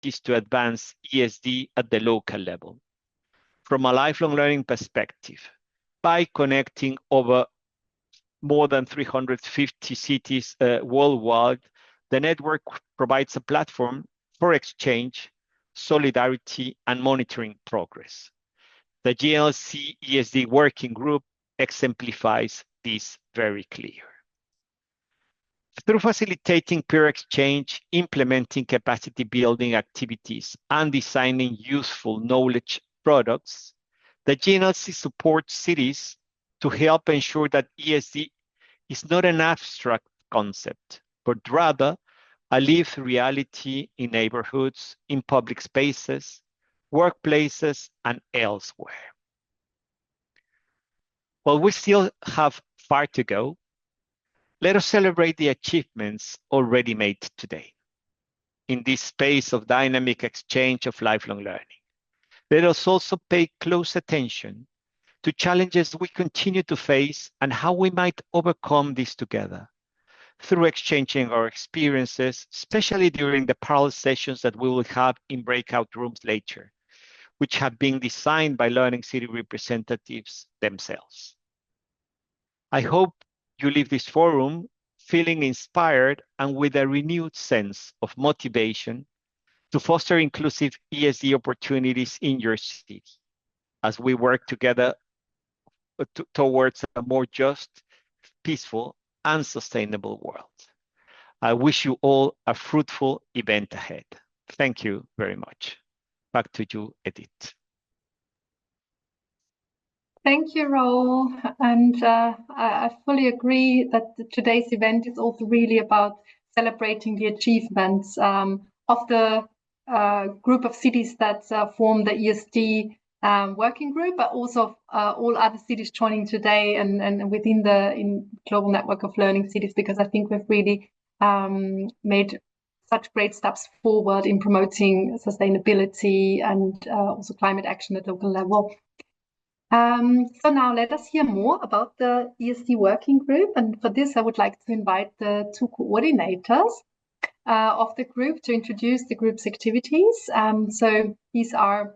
to advance ESD at the local level. From a lifelong learning perspective, by connecting over more than 350 cities worldwide, the network provides a platform for exchange, solidarity, and monitoring progress. The GLC ESD working group exemplifies this very clear. Through facilitating peer exchange, implementing capacity building activities, and designing useful knowledge products, the GNLC supports cities to help ensure that ESD is not an abstract concept, but rather a lived reality in neighborhoods, in public spaces, workplaces, and elsewhere. While we still have far to go, let us celebrate the achievements already made today. In this space of dynamic exchange of lifelong learning, let us also pay close attention to challenges we continue to face and how we might overcome these together through exchanging our experiences, especially during the parallel sessions that we will have in breakout rooms later, which have been designed by Learning City representatives themselves. I hope you leave this forum feeling inspired and with a renewed sense of motivation to foster inclusive ESD opportunities in your city as we work together towards a more just, peaceful, and sustainable world. I wish you all a fruitful event ahead. Thank you very much. Back to you, Edith. Thank you, Raul. And I fully agree that today's event is also really about celebrating the achievements of the group of cities that form the ESD working group, but also all other cities joining today and within the global network of learning cities, because I think we've really made such great steps forward in promoting sustainability and also climate action at local level. So now let us hear more about the ESD working group. And for this, I would like to invite the two coordinators of the group to introduce the group's activities. So these are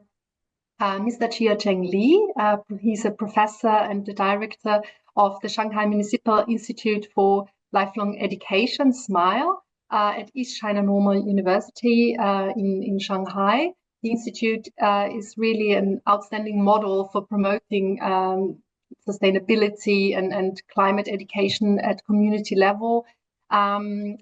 Mr. Chia-Cheng Li. He's a professor and the director of the Shanghai Municipal Institute for Lifelong Education, SMILE, at East China Normal University in Shanghai. The Institute is really an outstanding model for promoting sustainability and climate education at community level. And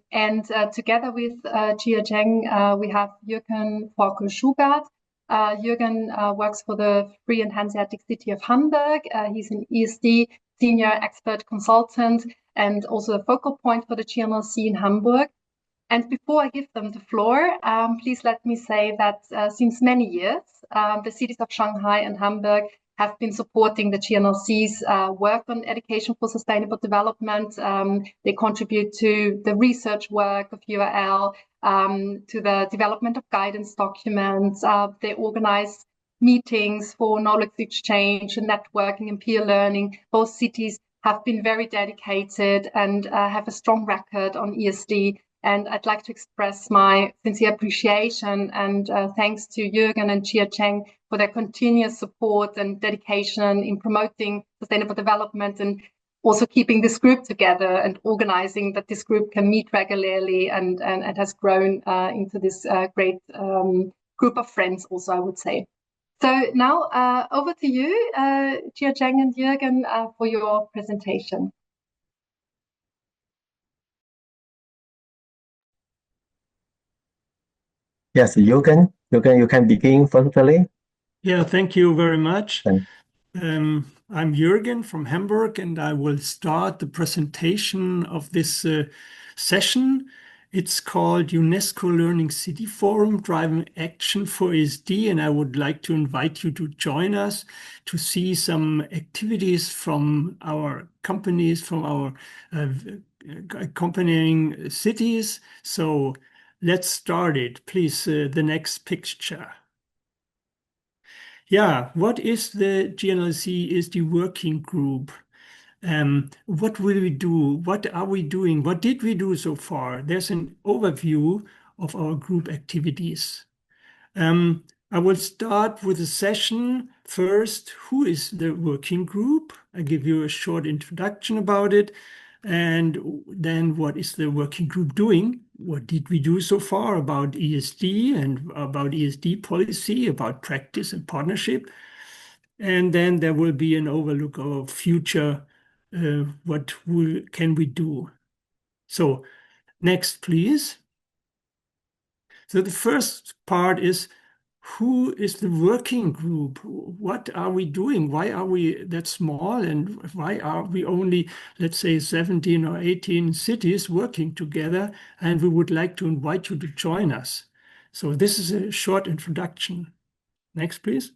together with Chia-Cheng, we have Jürgen Forkel-Schugart. Jürgen works for the Free and Hanseatic City of Hamburg. He's an ESD senior expert consultant and also a focal point for the GNLC in Hamburg. And before I give them the floor, please let me say that since many years, the cities of Shanghai and Hamburg have been supporting the GNLC's work on education for sustainable development. They contribute to the research work of URL, to the development of guidance documents. They organize meetings for knowledge exchange and networking and peer learning. Both cities have been very dedicated and have a strong record on ESD. And I'd like to express my sincere appreciation and thanks to Jürgen and Chia-Cheng for their continuous support and dedication in promoting sustainable development and also keeping this group together and organizing that this group can meet regularly and has grown into this great group of friends also, I would say. So now over to you, Chia-Cheng and Jürgen, for your presentation. Yes, Jürgen, you can begin firstly. Yeah, thank you very much. I'm Jürgen from Hamburg, and I will start the presentation of this session. It's called UNESCO Learning City Forum, Driving Action for ESD, and I would like to invite you to join us to see some activities from our companies, from our accompanying cities. So let's start it. Please, the next picture. Yeah, what is the GNLC ESD working group? What will we do? What are we doing? What did we do so far? There's an overview of our group activities. I will start with a session first. Who is the working group? I give you a short introduction about it. And then what is the working group doing? What did we do so far about ESD and about ESD policy, about practice and partnership? And then there will be an overlook of future, what can we do? So next, please. So the first part is, who is the working group? What are we doing? Why are we that small? And why are we only, let's say, 17 or 18 cities working together? And we would like to invite you to join us. So this is a short introduction. Next, please.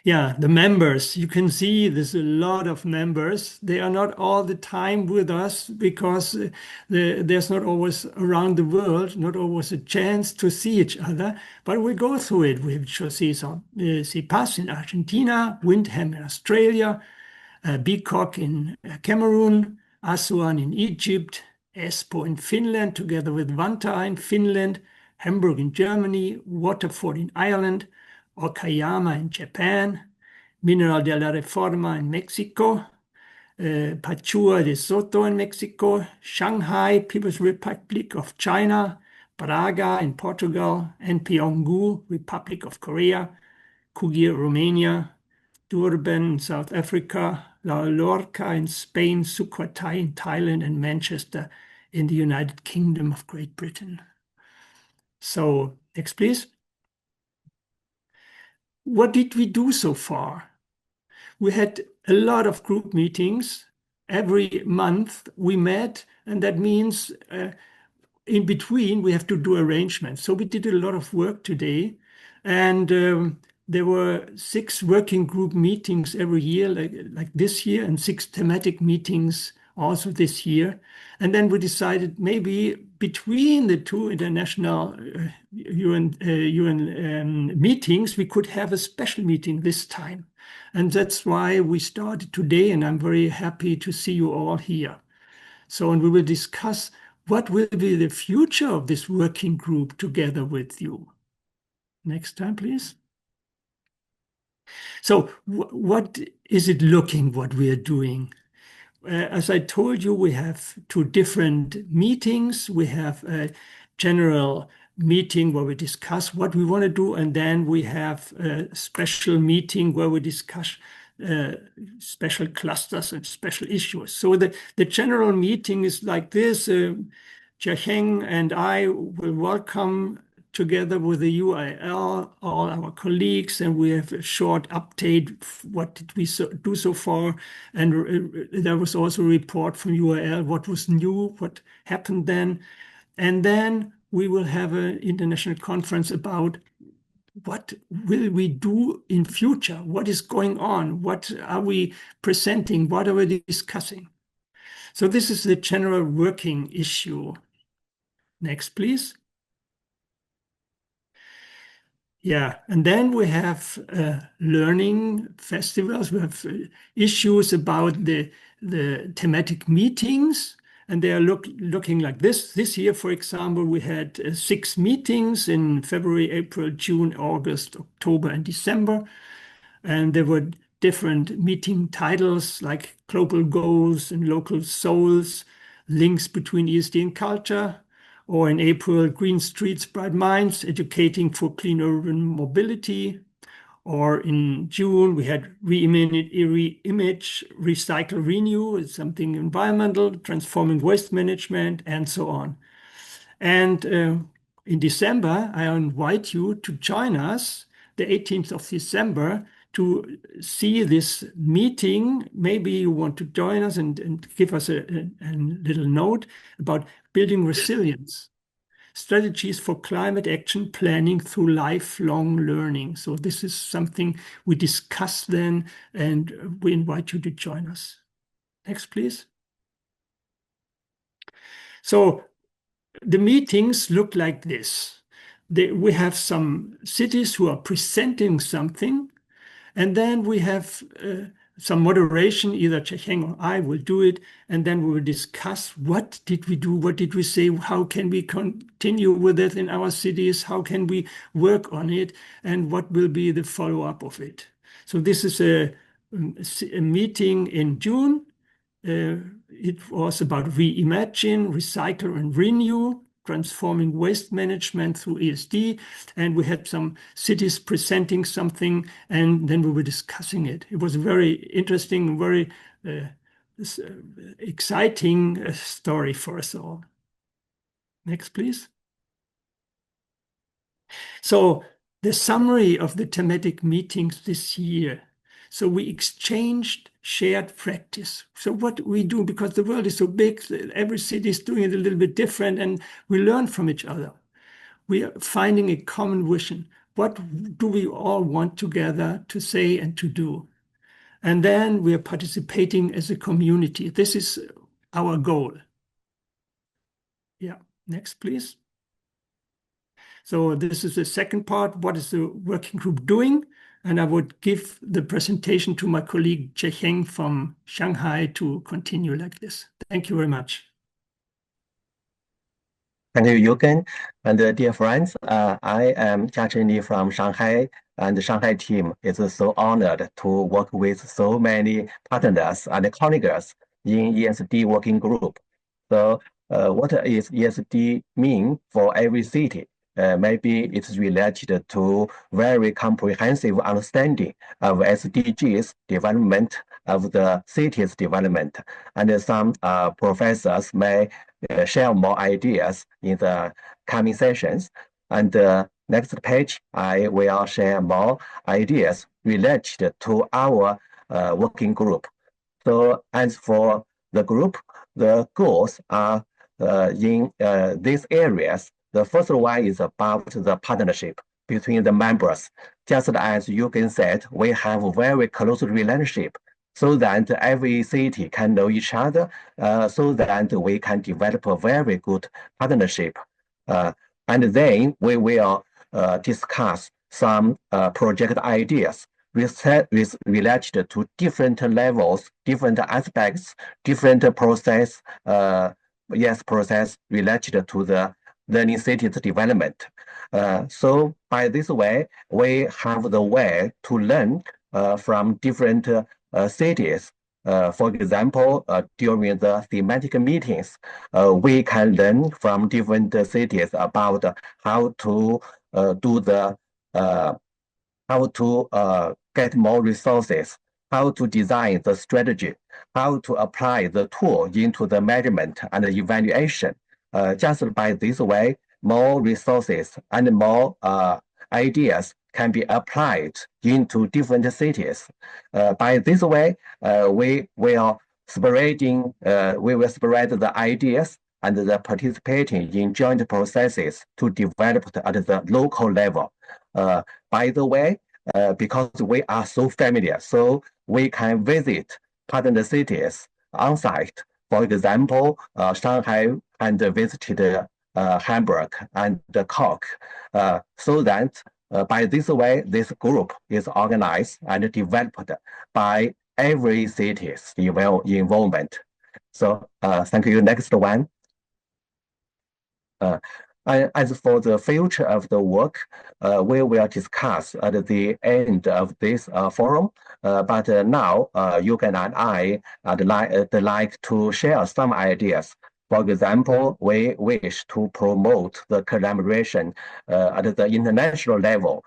Yeah, the members. You can see there's a lot of members. They are not all the time with us because there's not always around the world, not always a chance to see each other. But we go through it. We shall see some CIPAS in Argentina, Windham in Australia, BCOC in Cameroon, Asuan in Egypt, Espoo in Finland, together with Vantaa in Finland, Hamburg in Germany, Waterford in Ireland, Okayama in Japan, Mineral de la Reforma in Mexico, Pachua de Soto in Mexico, Shanghai, People's Republic of China, Braga in Portugal, and Pyeonggu, Republic of Korea, Kugir, Romania, Durban in South Africa, La Lorca in Spain, Sukhothai in Thailand, and Manchester in the United Kingdom of Great Britain. So next, please. What did we do so far? We had a lot of group meetings. Every month we met, and that means in between we have to do arrangements. So we did a lot of work today, and there were 6 working group meetings every year, like this year, and 6 thematic meetings also this year. And then we decided maybe between the 2 international UN meetings, we could have a special meeting this time. And that's why we started today, and I'm very happy to see you all here. So, and we will discuss what will be the future of this working group together with you. Next time, please. So what is it looking, what we are doing? As I told you, we have 2 different meetings. We have a general meeting where we discuss what we want to do, and then we have a special meeting where we discuss special clusters and special issues. So the general meeting is like this. Jiaheng and I will welcome, together with the UIL, all our colleagues, and we have a short update. What did we do so far? And there was also a report from UIL, what was new, what happened then. And then we will have an international conference about what will we do in future? What is going on? What are we presenting? What are we discussing? So this is the general working issue. Next, please. Yeah, and then we have learning festivals. We have issues about the thematic meetings, and they are looking like this. This year, for example, we had 6 meetings in February, April, June, August, October, and December. And there were different meeting titles like Global Goals and Local Souls, Links between ESD and Culture. Or in April, Green Streets, Bright Minds, Educating for Clean Urban Mobility. Or in June, we had Reimage, Recycle, Renew, it's something environmental, Transforming Waste Management, and so on. And in December, I invite you to join us, the 18th of December, to see this meeting. Maybe you want to join us and give us a little note about building resilience, strategies for climate action planning through lifelong learning. So this is something we discuss then, and we invite you to join us. Next, please. So the meetings look like this. We have some cities who are presenting something, and then we have some moderation, either Cheng or I will do it, and then we will discuss what did we do, what did we say, how can we continue with it in our cities, how can we work on it, and what will be the follow-up of it. So this is a meeting in June. It was about reimagine, recycle, and renew, transforming waste management through ESD. And we had some cities presenting something, and then we were discussing it. It was a very interesting, very exciting story for us all. Next, please. So the summary of the thematic meetings this year. So we exchanged shared practice. So what we do, because the world is so big, every city is doing it a little bit different, and we learn from each other. We are finding a common vision. What do we all want together to say and to do? And then we are participating as a community. This is our goal. Yeah, next, please. So this is the second part. What is the working group doing? And I would give the presentation to my colleague Cheng from Shanghai to continue like this. Thank you very much. Thank you, Jürgen. And dear friends, I am Jiacheng Li from Shanghai, and the Shanghai team is so honored to work with so many partners and colleagues in ESD working group. So what is ESD mean for every city? Maybe it's related to very comprehensive understanding of SDGs development of the city's development. And some professors may share more ideas in the coming sessions. And next page, I will share more ideas related to our working group. So as for the group, the goals are in these areas. The first one is about the partnership between the members. Just as Jürgen said, we have a very close relationship so that every city can know each other, so that we can develop a very good partnership. And then we will discuss some project ideas related to different levels, different aspects, different process related to the learning cities development. So by this way, we have the way to learn from different cities. For example, during the thematic meetings, we can learn from different cities about how to get more resources, how to design the strategy, how to apply the tool into the measurement and evaluation. Just by this way, more resources and more ideas can be applied into different cities. By this way, we will spread the ideas and the participating in joint processes to develop at the local level. By the way, because we are so familiar, so we can visit partner cities on site. For example, Shanghai and visited Hamburg and Cork, so that by this way, this group is organized and developed by every city's involvement. So thank you. Next one. As for the future of the work, we will discuss at the end of this forum. But now, Jürgen and I would like to share some ideas. For example, we wish to promote the collaboration at the international level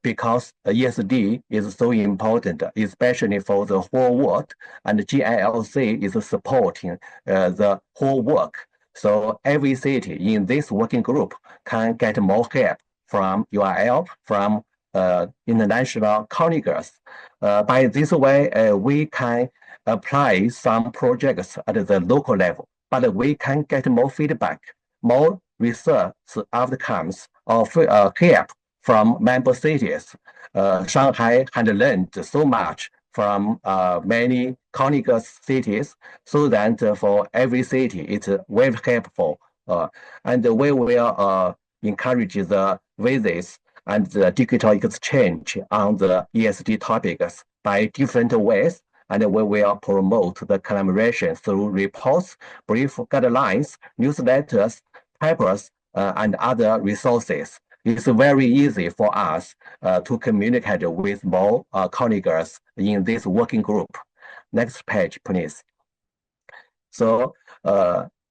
because ESD is so important, especially for the whole world, and GILC is supporting the whole work. So every city in this working group can get more help from URL, from international colleagues. By this way, we can apply some projects at the local level, but we can get more feedback, more research outcomes of help from member cities. Shanghai had learned so much from many colleagues cities, so that for every city it's very helpful. And we will encourage the visits and the digital exchange on the ESD topics by different ways. and we will promote the collaboration through reports, brief guidelines, newsletters, papers, and other resources. It's very easy for us to communicate with more colleagues in this working group. Next page, please. So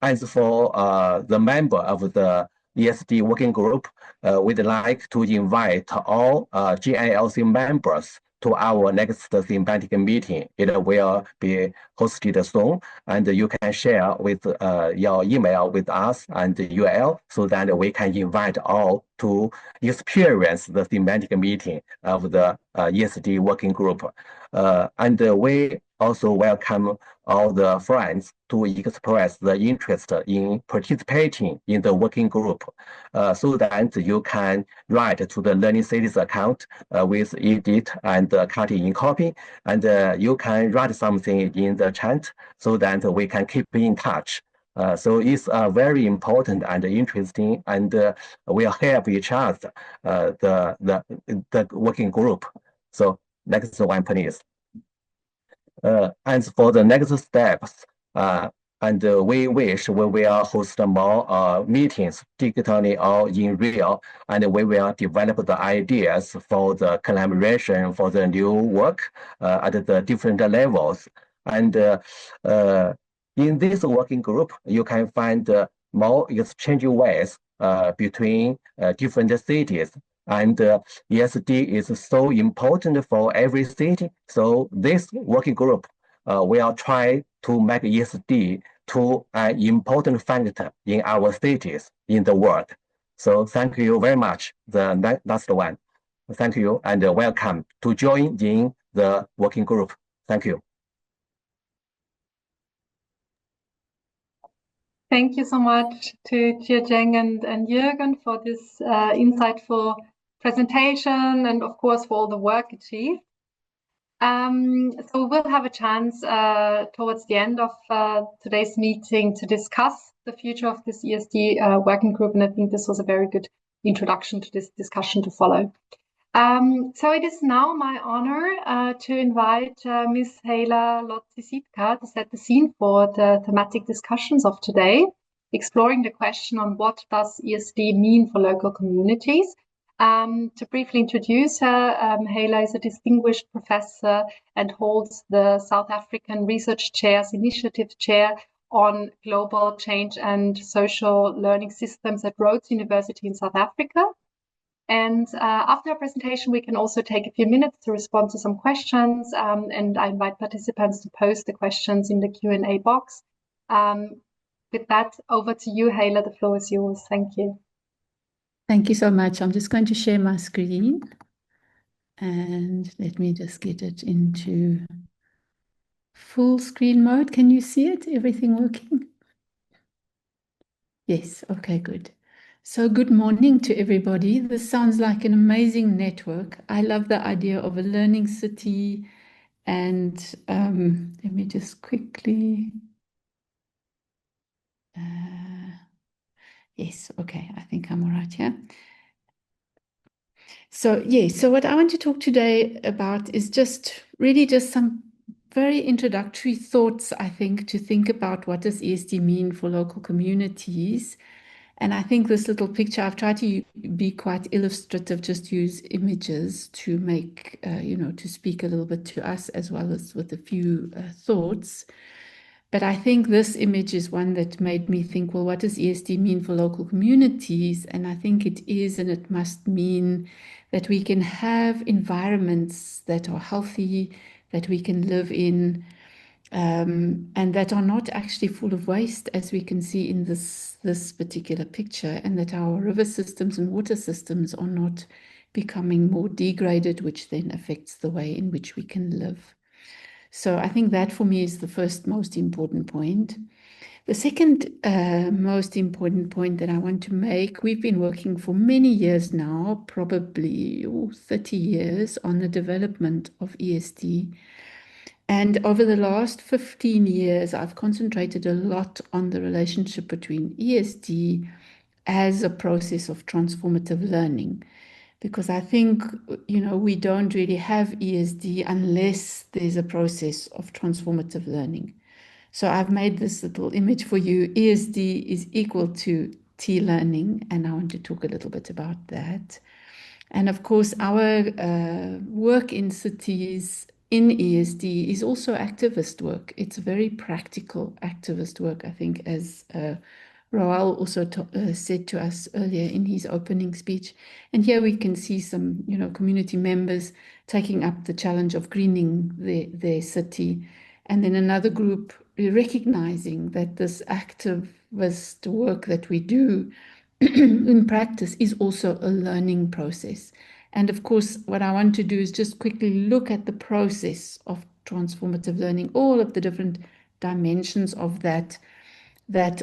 as for the member of the ESD working group, we'd like to invite all GILC members to our next thematic meeting. It will be hosted soon, and you can share with your email with us and UL so that we can invite all to experience the thematic meeting of the ESD working group. And we also welcome all the friends to express the interest in participating in the working group so that you can write to the Learning Cities account with edit and cutting in copy, and you can write something in the chat so that we can keep in touch. So it's very important and interesting, and we'll help each other, the working group. So next one, please. And for the next steps, and we wish we will host more meetings digitally or in real, and we will develop the ideas for the collaboration for the new work at the different levels. And in this working group, you can find more exchange ways between different cities. And ESD is so important for every city. So this working group will try to make ESD to an important factor in our cities in the world. So thank you very much. The last one. Thank you and welcome to join in the working group. Thank you. Thank you so much to Jiajeng and Jürgen for this insightful presentation, and of course for all the work achieved. So we'll have a chance towards the end of today's meeting to discuss the future of this ESD working group, and I think this was a very good introduction to this discussion to follow. So it is now my honor to invite Ms. Hela Lotzi-Sitka to set the scene for the thematic discussions of today, exploring the question on what does ESD mean for local communities. To briefly introduce her, Hela is a distinguished professor and holds the South African Research Chair's Initiative Chair on Global Change and Social Learning Systems at Rhodes University in South Africa. And after our presentation, we can also take a few minutes to respond to some questions, and I invite participants to post the questions in the Q&A box. With that, over to you, Hela. The floor is yours. Thank you. Thank you so much. I'm just going to share my screen, and let me just get it into full screen mode. Can you see it? Everything working? Yes. Okay, good. So good morning to everybody. This sounds like an amazing network. I love the idea of a learning city. And let me just quickly. Yes, okay, I think I'm all right here. So, so what I want to talk today about is just really just some very introductory thoughts, I think, to think about what does ESD mean for local communities. And I think this little picture, I've tried to be quite illustrative, just use images to make, to speak a little bit to us as well as with a few thoughts. But I think this image is one that made me think, well, what does ESD mean for local communities? And I think it is, and it must mean that we can have environments that are healthy, that we can live in, and that are not actually full of waste, as we can see in this particular picture, and that our river systems and water systems are not becoming more degraded, which then affects the way in which we can live. So I think that for me is the first most important point. The second most important point that I want to make, we've been working for many years now, probably 30 years, on the development of ESD. And over the last 15 years, I've concentrated a lot on the relationship between ESD as a process of transformative learning. because I think, we don't really have ESD unless there's a process of transformative learning. So I've made this little image for you. ESD is equal to T-learning, and I want to talk a little bit about that. And of course, our work in cities in ESD is also activist work. It's very practical activist work, I think, as Roel also said to us earlier in his opening speech. And here we can see some, community members taking up the challenge of greening their city. And then another group recognizing that this activist work that we do in practice is also a learning process. And of course, what I want to do is just quickly look at the process of transformative learning, all of the different dimensions of that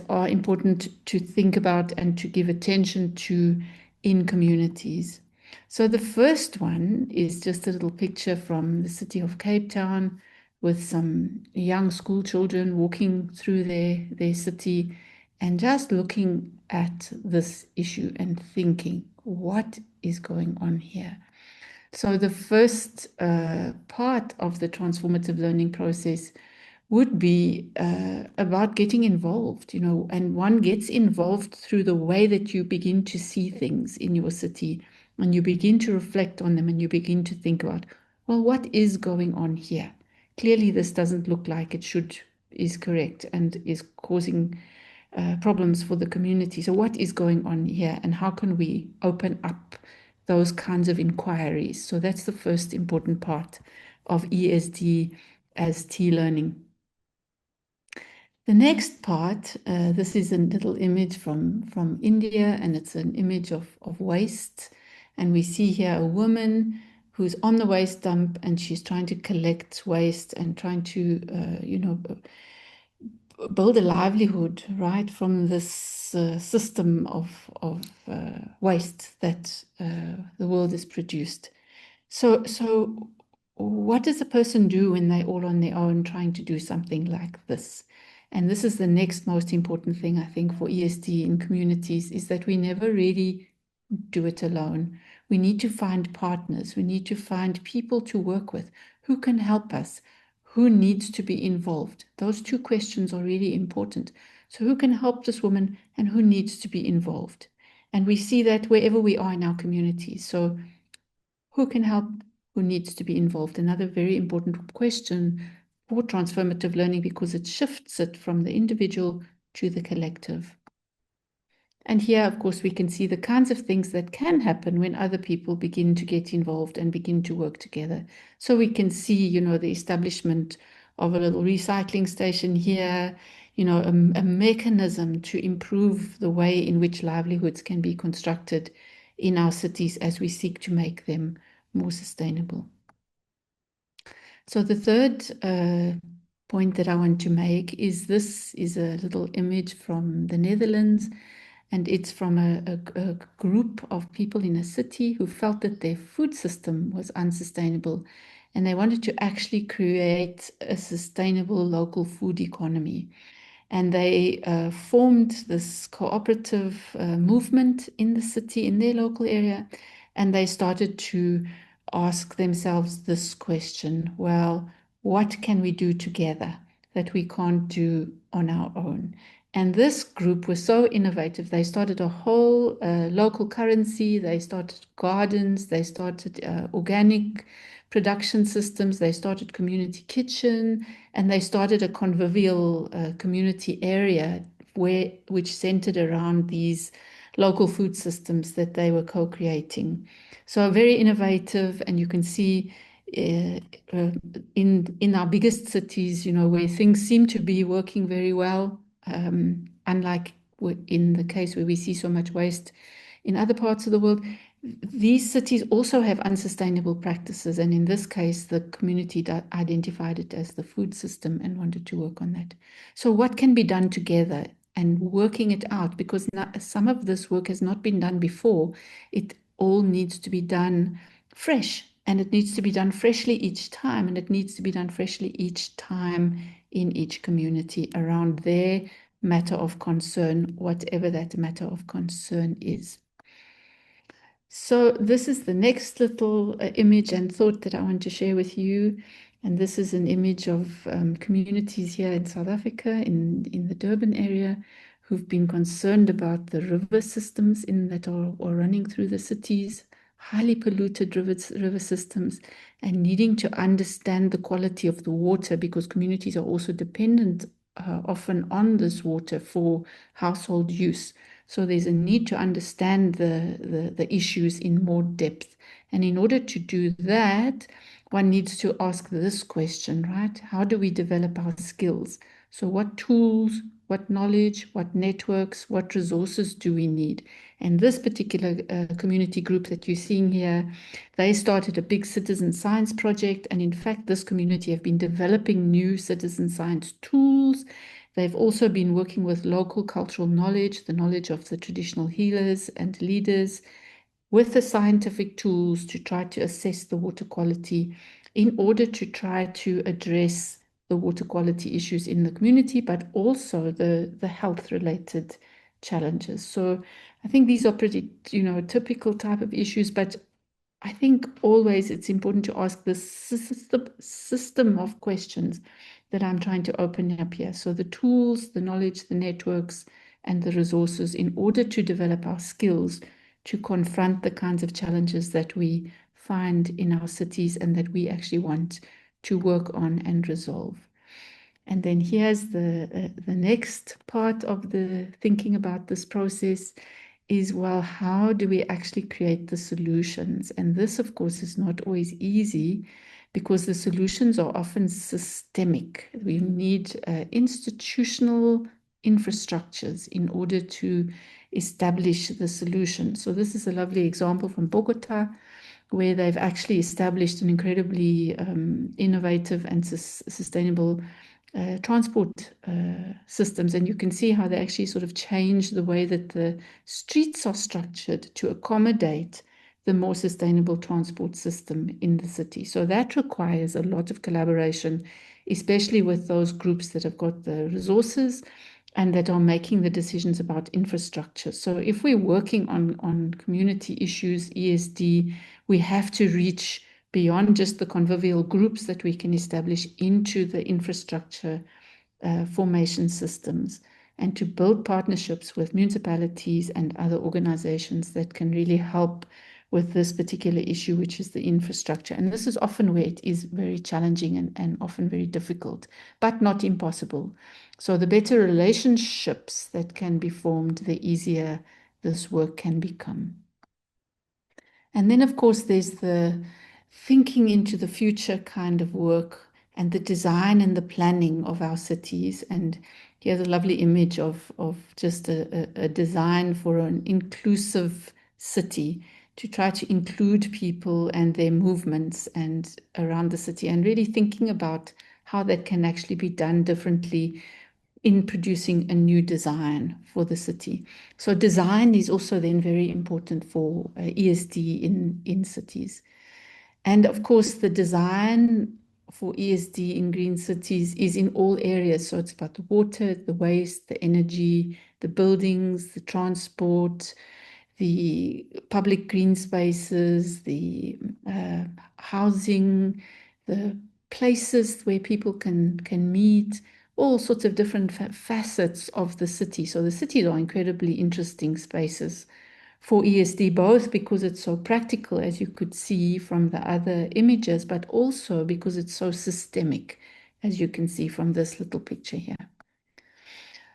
are important to think about and to give attention to in communities. So the first one is just a little picture from the city of Cape Town with some young school children walking through their city and just looking at this issue and thinking, what is going on here? So the first part of the transformative learning process would be about getting involved, and one gets involved through the way that you begin to see things in your city, and you begin to reflect on them, and you begin to think about, well, what is going on here? Clearly, this doesn't look like it is correct and is causing problems for the community. So what is going on here, and how can we open up those kinds of inquiries? So that's the first important part of ESD as T-learning. The next part, this is a little image from India, and it's an image of waste. And we see here a woman who's on the waste dump, and she's trying to collect waste and trying to, build a livelihood, right, from this system of waste that the world has produced. So what does a person do when they're all on their own trying to do something like this? And this is the next most important thing, I think, for ESD in communities, is that we never really do it alone. We need to find partners. We need to find people to work with who can help us, who needs to be involved. Those two questions are really important. So who can help this woman and who needs to be involved? And we see that wherever we are in our communities. So who can help, who needs to be involved? Another very important question for transformative learning, because it shifts it from the individual to the collective. And here, of course, we can see the kinds of things that can happen when other people begin to get involved and begin to work together. So we can see, the establishment of a little recycling station here, a mechanism to improve the way in which livelihoods can be constructed in our cities as we seek to make them more sustainable. So the third point that I want to make is this is a little image from the Netherlands, and it's from a group of people in a city who felt that their food system was unsustainable, and they wanted to actually create a sustainable local food economy. And they formed this cooperative movement in the city, in their local area, and they started to ask themselves this question: well, what can we do together that we can't do on our own? And this group was so innovative. They started a whole local currency, they started gardens, they started organic production systems, they started community kitchen, and they started a convivial community area which centered around these local food systems that they were co-creating. So very innovative, and you can see in our biggest cities, where things seem to be working very well, unlike in the case where we see so much waste in other parts of the world. These cities also have unsustainable practices, and in this case, the community identified it as the food system and wanted to work on that. So what can be done together and working it out? Because some of this work has not been done before. It all needs to be done fresh, and it needs to be done freshly each time, and it needs to be done freshly each time in each community around their matter of concern, whatever that matter of concern is. So this is the next little image and thought that I want to share with you. And this is an image of communities here in South Africa, in the Durban area, who've been concerned about the river systems that are running through the cities, highly polluted river systems, and needing to understand the quality of the water, because communities are also dependent often on this water for household use. So there's a need to understand the issues in more depth. And in order to do that, one needs to ask this question, right? How do we develop our skills? So what tools, what knowledge, what networks, what resources do we need? And this particular community group that you're seeing here, they started a big citizen science project. And in fact, this community have been developing new citizen science tools. They've also been working with local cultural knowledge, the knowledge of the traditional healers and leaders, with the scientific tools to try to assess the water quality in order to try to address the water quality issues in the community, but also the health-related challenges. So I think these are pretty, typical type of issues, but I think always it's important to ask the system of questions that I'm trying to open up here. So the tools, the knowledge, the networks, and the resources in order to develop our skills to confront the kinds of challenges that we find in our cities and that we actually want to work on and resolve. And then here's the next part of the thinking about this process is, well, how do we actually create the solutions? And this, of course, is not always easy because the solutions are often systemic. We need institutional infrastructures in order to establish the solution. So this is a lovely example from Bogota, where they've actually established an incredibly innovative and sustainable transport systems. And you can see how they actually sort of change the way that the streets are structured to accommodate the more sustainable transport system in the city. So that requires a lot of collaboration, especially with those groups that have got the resources and that are making the decisions about infrastructure. So if we're working on community issues, ESD, we have to reach beyond just the convivial groups that we can establish into the infrastructure formation systems, and to build partnerships with municipalities and other organizations that can really help with this particular issue, which is the infrastructure. And this is often where it is very challenging and often very difficult, but not impossible. So the better relationships that can be formed, the easier this work can become. And then, of course, there's the thinking into the future kind of work and the design and the planning of our cities. And here's a lovely image of just a design for an inclusive city, to try to include people and their movements and around the city, and really thinking about how that can actually be done differently in producing a new design for the city. So design is also then very important for ESD in cities. And of course, the design for ESD in green cities is in all areas. So it's about the water, the waste, the energy, the buildings, the transport, the public green spaces, the housing, the places where people can meet, all sorts of different facets of the city. So the cities are incredibly interesting spaces for ESD, both because it's so practical, as you could see from the other images, but also because it's so systemic, as you can see from this little picture here.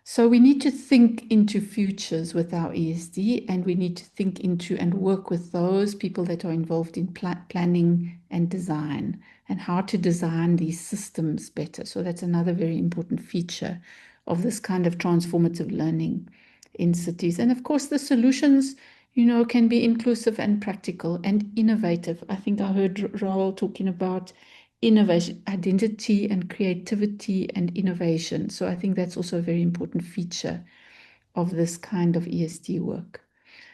So we need to think into futures with our ESD, and we need to think into and work with those people that are involved in planning and design, and how to design these systems better. So that's another very important feature of this kind of transformative learning in cities. And of course, the solutions, can be inclusive and practical and innovative. I think I heard Raul talking about innovation, identity and creativity and innovation. So I think that's also a very important feature of this kind of ESD work.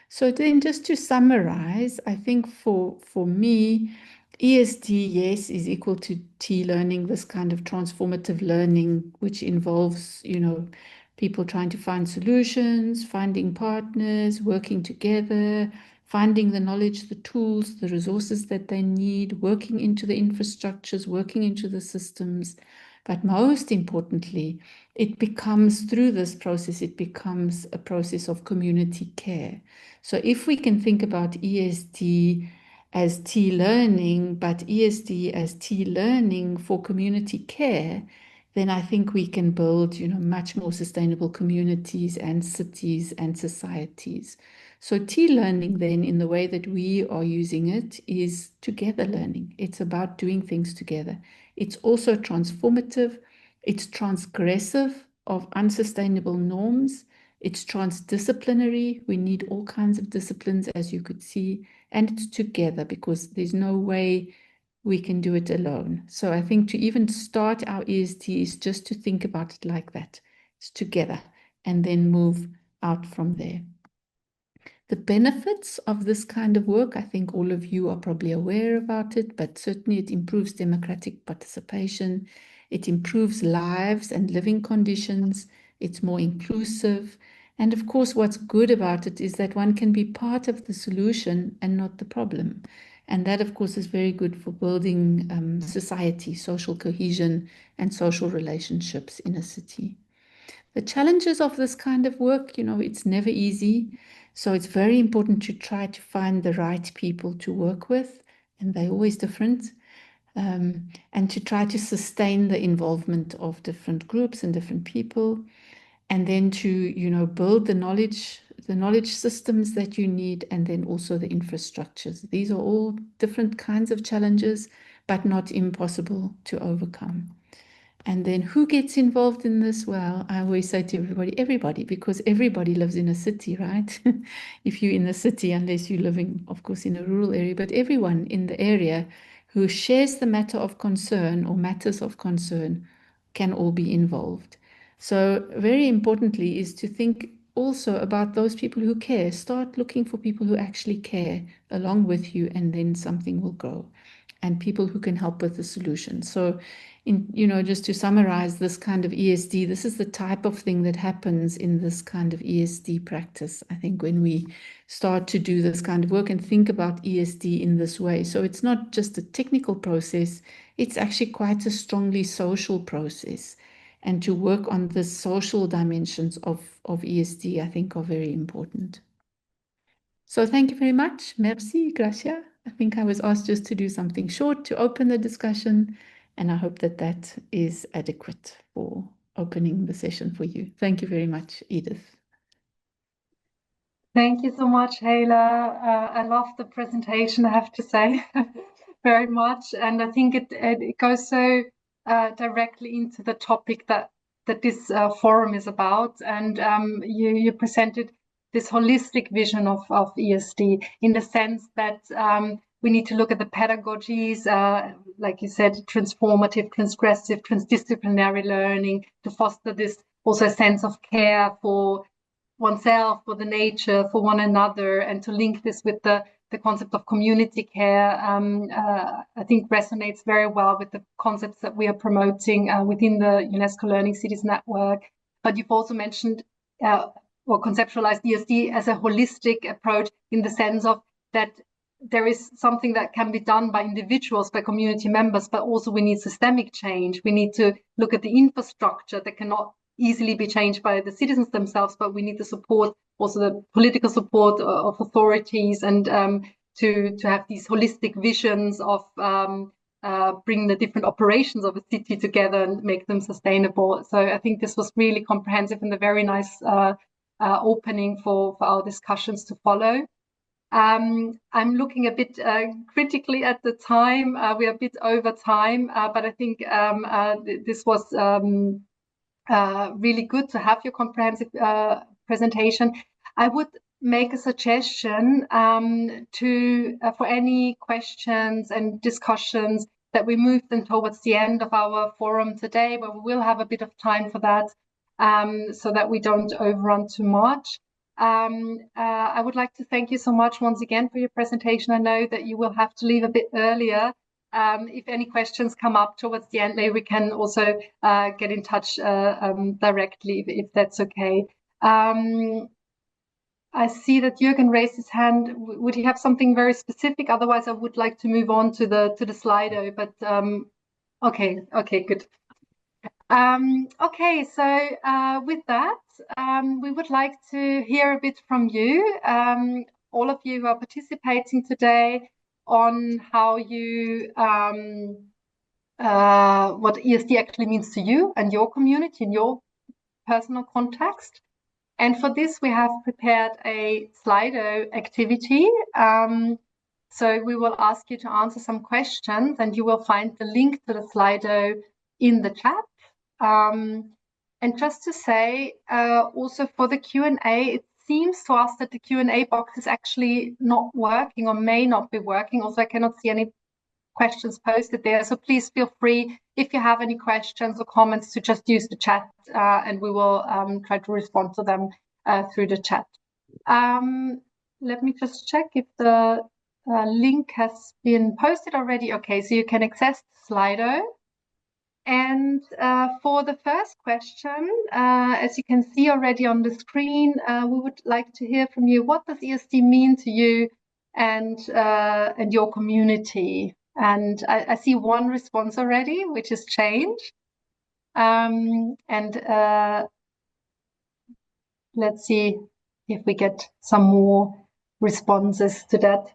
So then, just to summarize, I think for me, ESD, yes, is equal to T-learning, this kind of transformative learning, which involves, people trying to find solutions, finding partners, working together, finding the knowledge, the tools, the resources that they need, working into the infrastructures, working into the systems. But most importantly, it becomes, through this process, it becomes a process of community care. So if we can think about ESD as T-learning, but ESD as T-learning for community care, then I think we can build, much more sustainable communities and cities and societies. So T-learning then, in the way that we are using it, is together learning. It's about doing things together. It's also transformative. It's transgressive of unsustainable norms. It's transdisciplinary. We need all kinds of disciplines, as you could see, and it's together because there's no way we can do it alone. So I think to even start our ESD is just to think about it like that. It's together and then move out from there. The benefits of this kind of work, I think all of you are probably aware about it, but certainly it improves democratic participation. It improves lives and living conditions. It's more inclusive. And of course, what's good about it is that one can be part of the solution and not the problem. And that, of course, is very good for building society, social cohesion, and social relationships in a city. The challenges of this kind of work, it's never easy. So it's very important to try to find the right people to work with, and they're always different. And to try to sustain the involvement of different groups and different people. And then to, build the knowledge systems that you need, and then also the infrastructures. These are all different kinds of challenges, but not impossible to overcome. And then who gets involved in this? Well, I always say to everybody, because everybody lives in a city, right? If you're in the city, unless you're living, of course, in a rural area, but everyone in the area who shares the matter of concern or matters of concern can all be involved. So very importantly is to think also about those people who care. Start looking for people who actually care along with you, and then something will grow. And people who can help with the solution. So, just to summarize this kind of ESD, this is the type of thing that happens in this kind of ESD practice. I think when we start to do this kind of work and think about ESD in this way. So it's not just a technical process, it's actually quite a strongly social process. And to work on the social dimensions of ESD, I think, are very important. So thank you very much. Merci, Gracia. I think I was asked just to do something short to open the discussion, and I hope that that is adequate for opening the session for you. Thank you very much, Edith. Thank you so much, Hayla. I love the presentation, I have to say, very much. And I think it goes so directly into the topic that this forum is about. And you presented this holistic vision of ESD in the sense that we need to look at the pedagogies, like you said, transformative, transgressive, transdisciplinary learning to foster this also a sense of care for oneself, for the nature, for one another, and to link this with the concept of community care, I think resonates very well with the concepts that we are promoting within the UNESCO Learning Cities Network. But you've also mentioned or conceptualized ESD as a holistic approach in the sense of that there is something that can be done by individuals, by community members, but also we need systemic change. We need to look at the infrastructure that cannot easily be changed by the citizens themselves, but we need the support, also the political support of authorities, and to have these holistic visions of bring the different operations of a city together and make them sustainable. So I think this was really comprehensive and a very nice opening for our discussions to follow. I'm looking a bit critically at the time. We are a bit over time, but I think this was really good to have your comprehensive presentation. I would make a suggestion for any questions and discussions that we move them towards the end of our forum today, where we will have a bit of time for that, so that we don't overrun too much. I would like to thank you so much once again for your presentation. I know that you will have to leave a bit earlier. If any questions come up towards the end, maybe we can also get in touch directly if that's okay. I see that Jürgen raised his hand. Would he have something very specific? Otherwise, I would like to move on to the Slido. But okay, good. Okay, so with that, we would like to hear a bit from you, all of you who are participating today, on how you what ESD actually means to you and your community in your personal context. And for this, we have prepared a Slido activity. So we will ask you to answer some questions, and you will find the link to the Slido in the chat. And just to say, also for the Q&A, it seems to us that the Q&A box is actually not working or may not be working. Also, I cannot see any questions posted there. So please feel free, if you have any questions or comments, to just use the chat and we will try to respond to them through the chat. Let me just check if the link has been posted already. Okay, so you can access Slido. And for the first question, as you can see already on the screen, we would like to hear from you. What does ESD mean to you and your community? And I see one response already, which is change. Let's see if we get some more responses to that.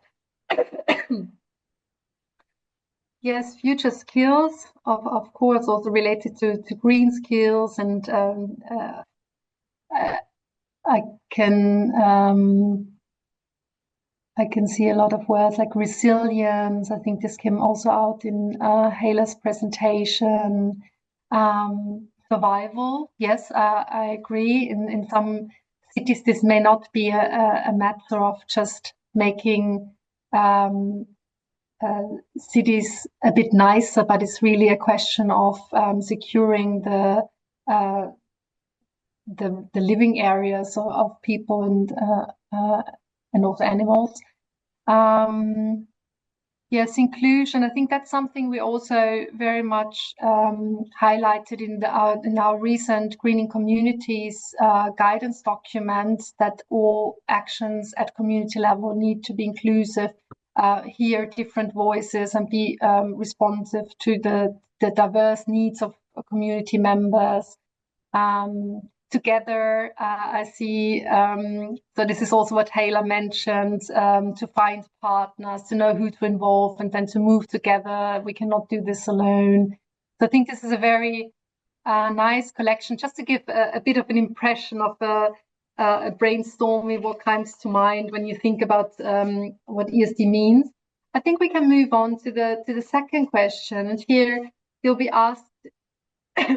Yes, future skills, of course, also related to green skills, and I can see a lot of words like resilience. I think this came also out in Heila's presentation. Survival, yes, I agree. In some cities, this may not be a matter of just making cities a bit nicer, but it's really a question of securing the living areas of people and also animals. Yes, inclusion. I think that's something we also very much highlighted in our recent Greening Communities guidance document, that all actions at community level need to be inclusive, hear different voices, and be responsive to the diverse needs of community members. Together, I see, so this is also what Heila mentioned, to find partners, to know who to involve, and then to move together. We cannot do this alone. So I think this is a very nice collection, just to give a bit of an impression of a brainstorming, what comes to mind when you think about what ESD means. I think we can move on to the second question, and here you'll be asked.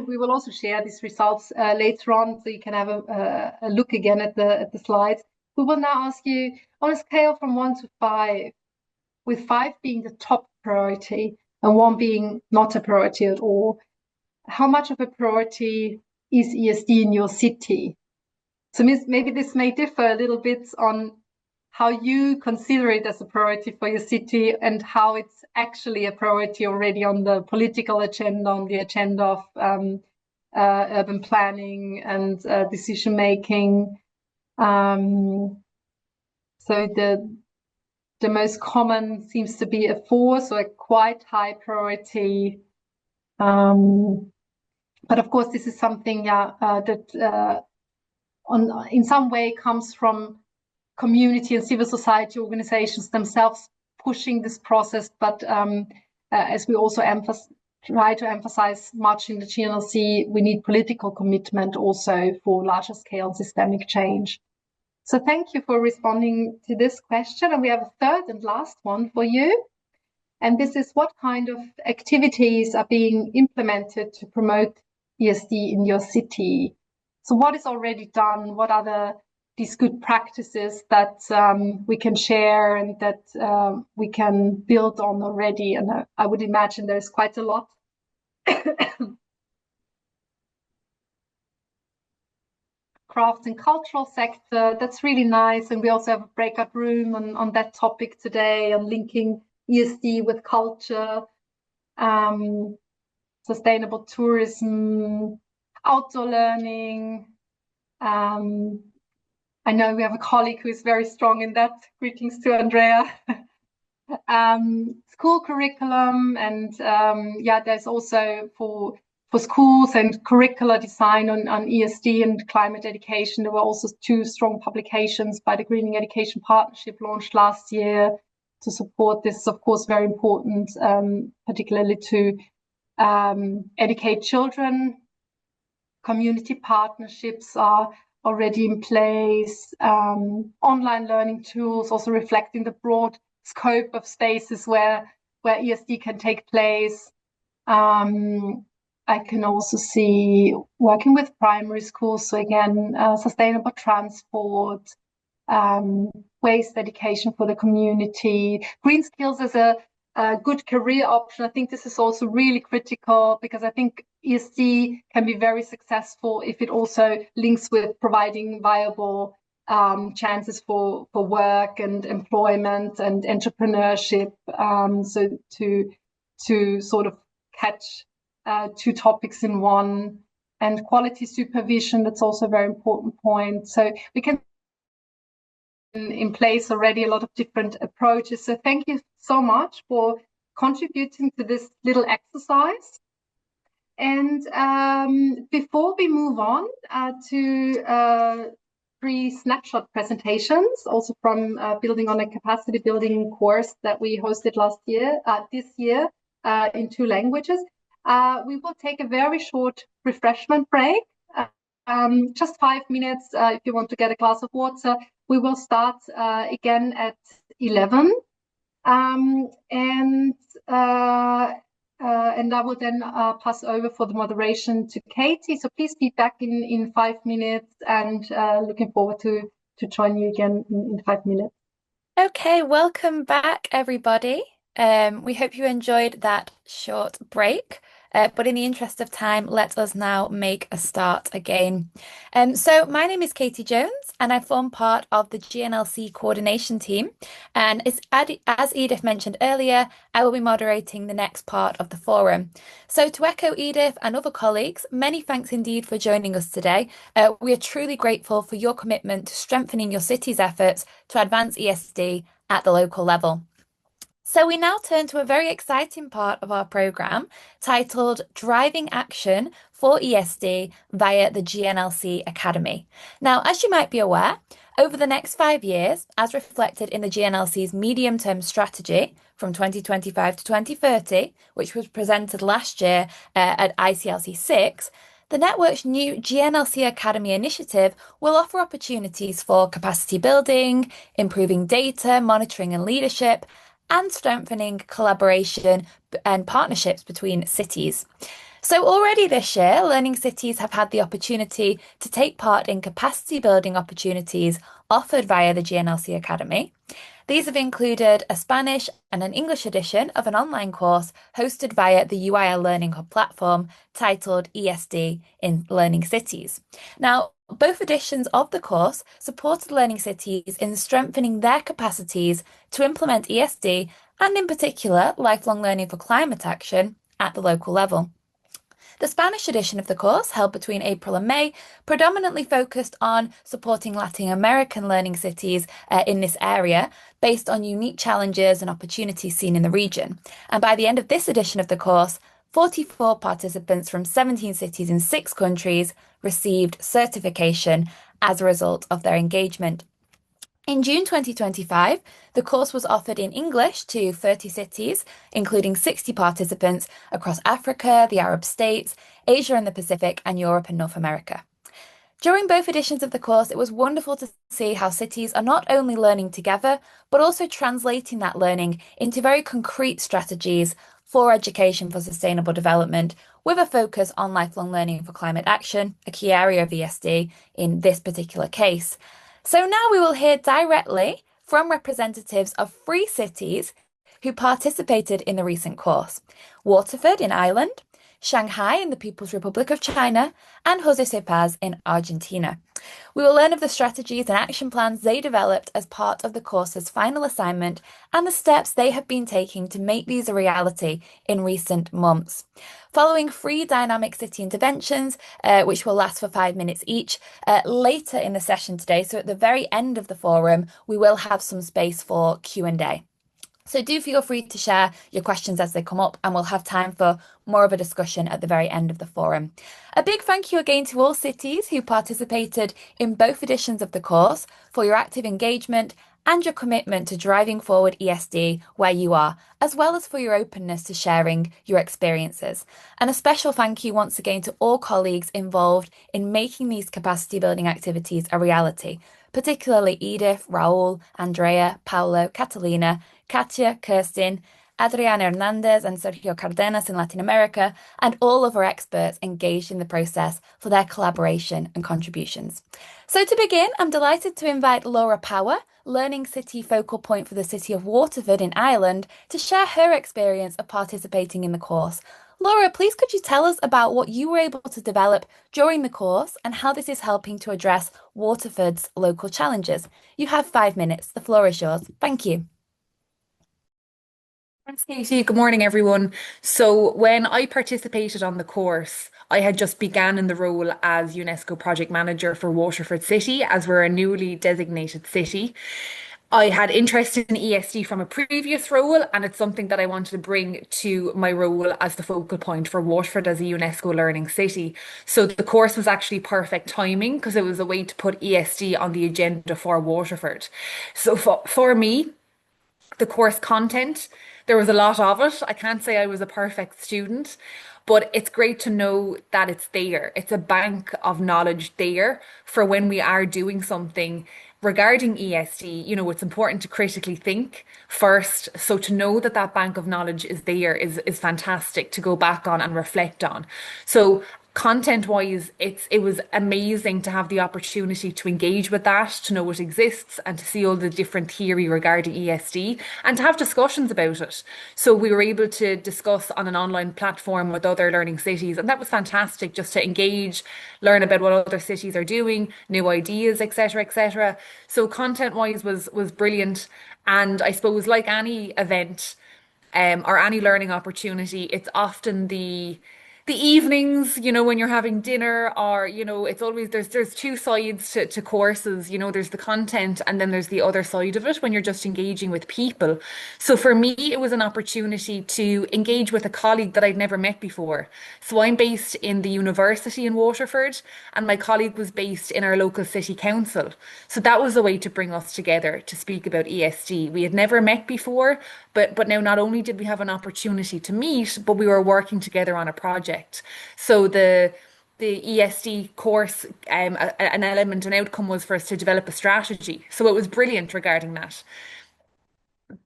We will also share these results later on, so you can have a look again at the slides. We will now ask you, on a scale from 1 to 5, with 5 being the top priority and 1 being not a priority at all, how much of a priority is ESD in your city? So maybe this may differ a little bit on how you consider it as a priority for your city, and how it's actually a priority already on the political agenda, on the agenda of urban planning and decision making. So the most common seems to be a 4, so a quite high priority. But of course, this is something that in some way comes from community and civil society organizations themselves pushing this process, but as we also try to emphasize much in the GNLC, we need political commitment also for larger scale systemic change. So thank you for responding to this question. And we have a third and last one for you. And this is, what kind of activities are being implemented to promote ESD in your city? So what is already done? What are these good practices that we can share and that we can build on already? And I would imagine there's quite a lot. Crafts and cultural sector, that's really nice. And we also have a breakout room on that topic today, on linking ESD with culture, sustainable tourism, outdoor learning, I know we have a colleague who is very strong in that. Greetings to Andrea. School curriculum, and there's also for schools and curricular design on ESD and climate education. There were also 2 strong publications by the Greening Education Partnership launched last year to support this. Is of course very important, particularly to educate children. Community partnerships are already in place, online learning tools, also reflecting the broad scope of spaces where ESD can take place. I can also see working with primary schools, so again, sustainable transport, waste education for the community, green skills as a good career option. I think this is also really critical, because I think ESD can be very successful if it also links with providing viable chances for work and employment and entrepreneurship. So to sort of catch 2 topics in one. And quality supervision, that's also a very important point. So we can in place already a lot of different approaches. So thank you so much for contributing to this little exercise. And before we move on to 3 snapshot presentations, also from building on a capacity building course that we hosted this year in 2 languages, we will take a very short refreshment break. Just 5 minutes if you want to get a glass of water. We will start again at 11, and I will then pass over for the moderation to Katie. So please be back in 5 minutes, and looking forward to join you again in 5 minutes. Okay, welcome back, everybody. We hope you enjoyed that short break. But in the interest of time, let us now make a start again. So my name is Katie Jones, and I form part of the GNLC coordination team. And as Edith mentioned earlier, I will be moderating the next part of the forum. So to echo Edith and other colleagues, many thanks indeed for joining us today. We are truly grateful for your commitment to strengthening your city's efforts to advance ESD at the local level. So we now turn to a very exciting part of our programme titled Driving Action for ESD via the GNLC Academy. Now, as you might be aware, over the next 5 years, as reflected in the GNLC's medium-term strategy from 2025 to 2030, which was presented last year at ICLC 6, the network's new GNLC Academy initiative will offer opportunities for capacity building, improving data, monitoring and leadership, and strengthening collaboration and partnerships between cities. So already this year, learning cities have had the opportunity to take part in capacity building opportunities offered via the GNLC Academy. These have included a Spanish and an English edition of an online course hosted via the UIL Learning Hub platform titled ESD in Learning Cities. Now, both editions of the course supported learning cities in strengthening their capacities to implement ESD and, in particular, lifelong learning for climate action at the local level. The Spanish edition of the course, held between April and May, predominantly focused on supporting Latin American learning cities in this area based on unique challenges and opportunities seen in the region. And by the end of this edition of the course, 44 participants from 17 cities in 6 countries received certification as a result of their engagement. In June 2025, the course was offered in English to 30 cities, including 60 participants across Africa, the Arab states, Asia and the Pacific, and Europe and North America. During both editions of the course, it was wonderful to see how cities are not only learning together, but also translating that learning into very concrete strategies for education for sustainable development, with a focus on lifelong learning for climate action, a key area of ESD in this particular case. So now we will hear directly from representatives of 3 cities who participated in the recent course: Waterford in Ireland, Shanghai in the People's Republic of China, and Jose Cepaz in Argentina. We will learn of the strategies and action plans they developed as part of the course's final assignment and the steps they have been taking to make these a reality in recent months. Following 3 dynamic city interventions, which will last for 5 minutes each, later in the session today, so at the very end of the forum, we will have some space for Q&A. So do feel free to share your questions as they come up, and we'll have time for more of a discussion at the very end of the forum. A big thank you again to all cities who participated in both editions of the course for your active engagement and your commitment to driving forward ESD where you are, as well as for your openness to sharing your experiences. And a special thank you once again to all colleagues involved in making these capacity building activities a reality, particularly Edith, Raul, Andrea, Paolo, Catalina, Katia, Kirsten, Adriana Hernandez and Sergio Cardenas in Latin America, and all of our experts engaged in the process for their collaboration and contributions. So to begin, I'm delighted to invite Laura Power, Learning City Focal Point for the City of Waterford in Ireland, to share her experience of participating in the course. Laura, please could you tell us about what you were able to develop during the course and how this is helping to address Waterford's local challenges? You have 5 minutes. The floor is yours. Thank you. Thanks, Katie. Good morning, everyone. So when I participated on the course, I had just began in the role as UNESCO Project Manager for Waterford City, as we're a newly designated city. I had interest in ESD from a previous role, and it's something that I wanted to bring to my role as the focal point for Waterford as a UNESCO Learning City. So the course was actually perfect timing because it was a way to put ESD on the agenda for Waterford. So for me, the course content, there was a lot of it. I can't say I was a perfect student, but it's great to know that it's there. It's a bank of knowledge there for when we are doing something regarding ESD. It's important to critically think first. So to know that that bank of knowledge is there is fantastic to go back on and reflect on. So content wise, it was amazing to have the opportunity to engage with that, to know it exists, and to see all the different theory regarding ESD and to have discussions about it. So we were able to discuss on an online platform with other learning cities, and that was fantastic, just to engage, learn about what other cities are doing, new ideas, etc., etc. So content wise was brilliant. And I suppose, like any event or any learning opportunity, it's often the evenings, when you're having dinner, or, it's always there's 2 sides to courses. There's the content and then there's the other side of it when you're just engaging with people. So for me, it was an opportunity to engage with a colleague that I'd never met before. So I'm based in the university in Waterford, and my colleague was based in our local city council. So that was a way to bring us together to speak about ESD. We had never met before, but now not only did we have an opportunity to meet, but we were working together on a project. So the ESD course, an element, an outcome was for us to develop a strategy. So it was brilliant regarding that.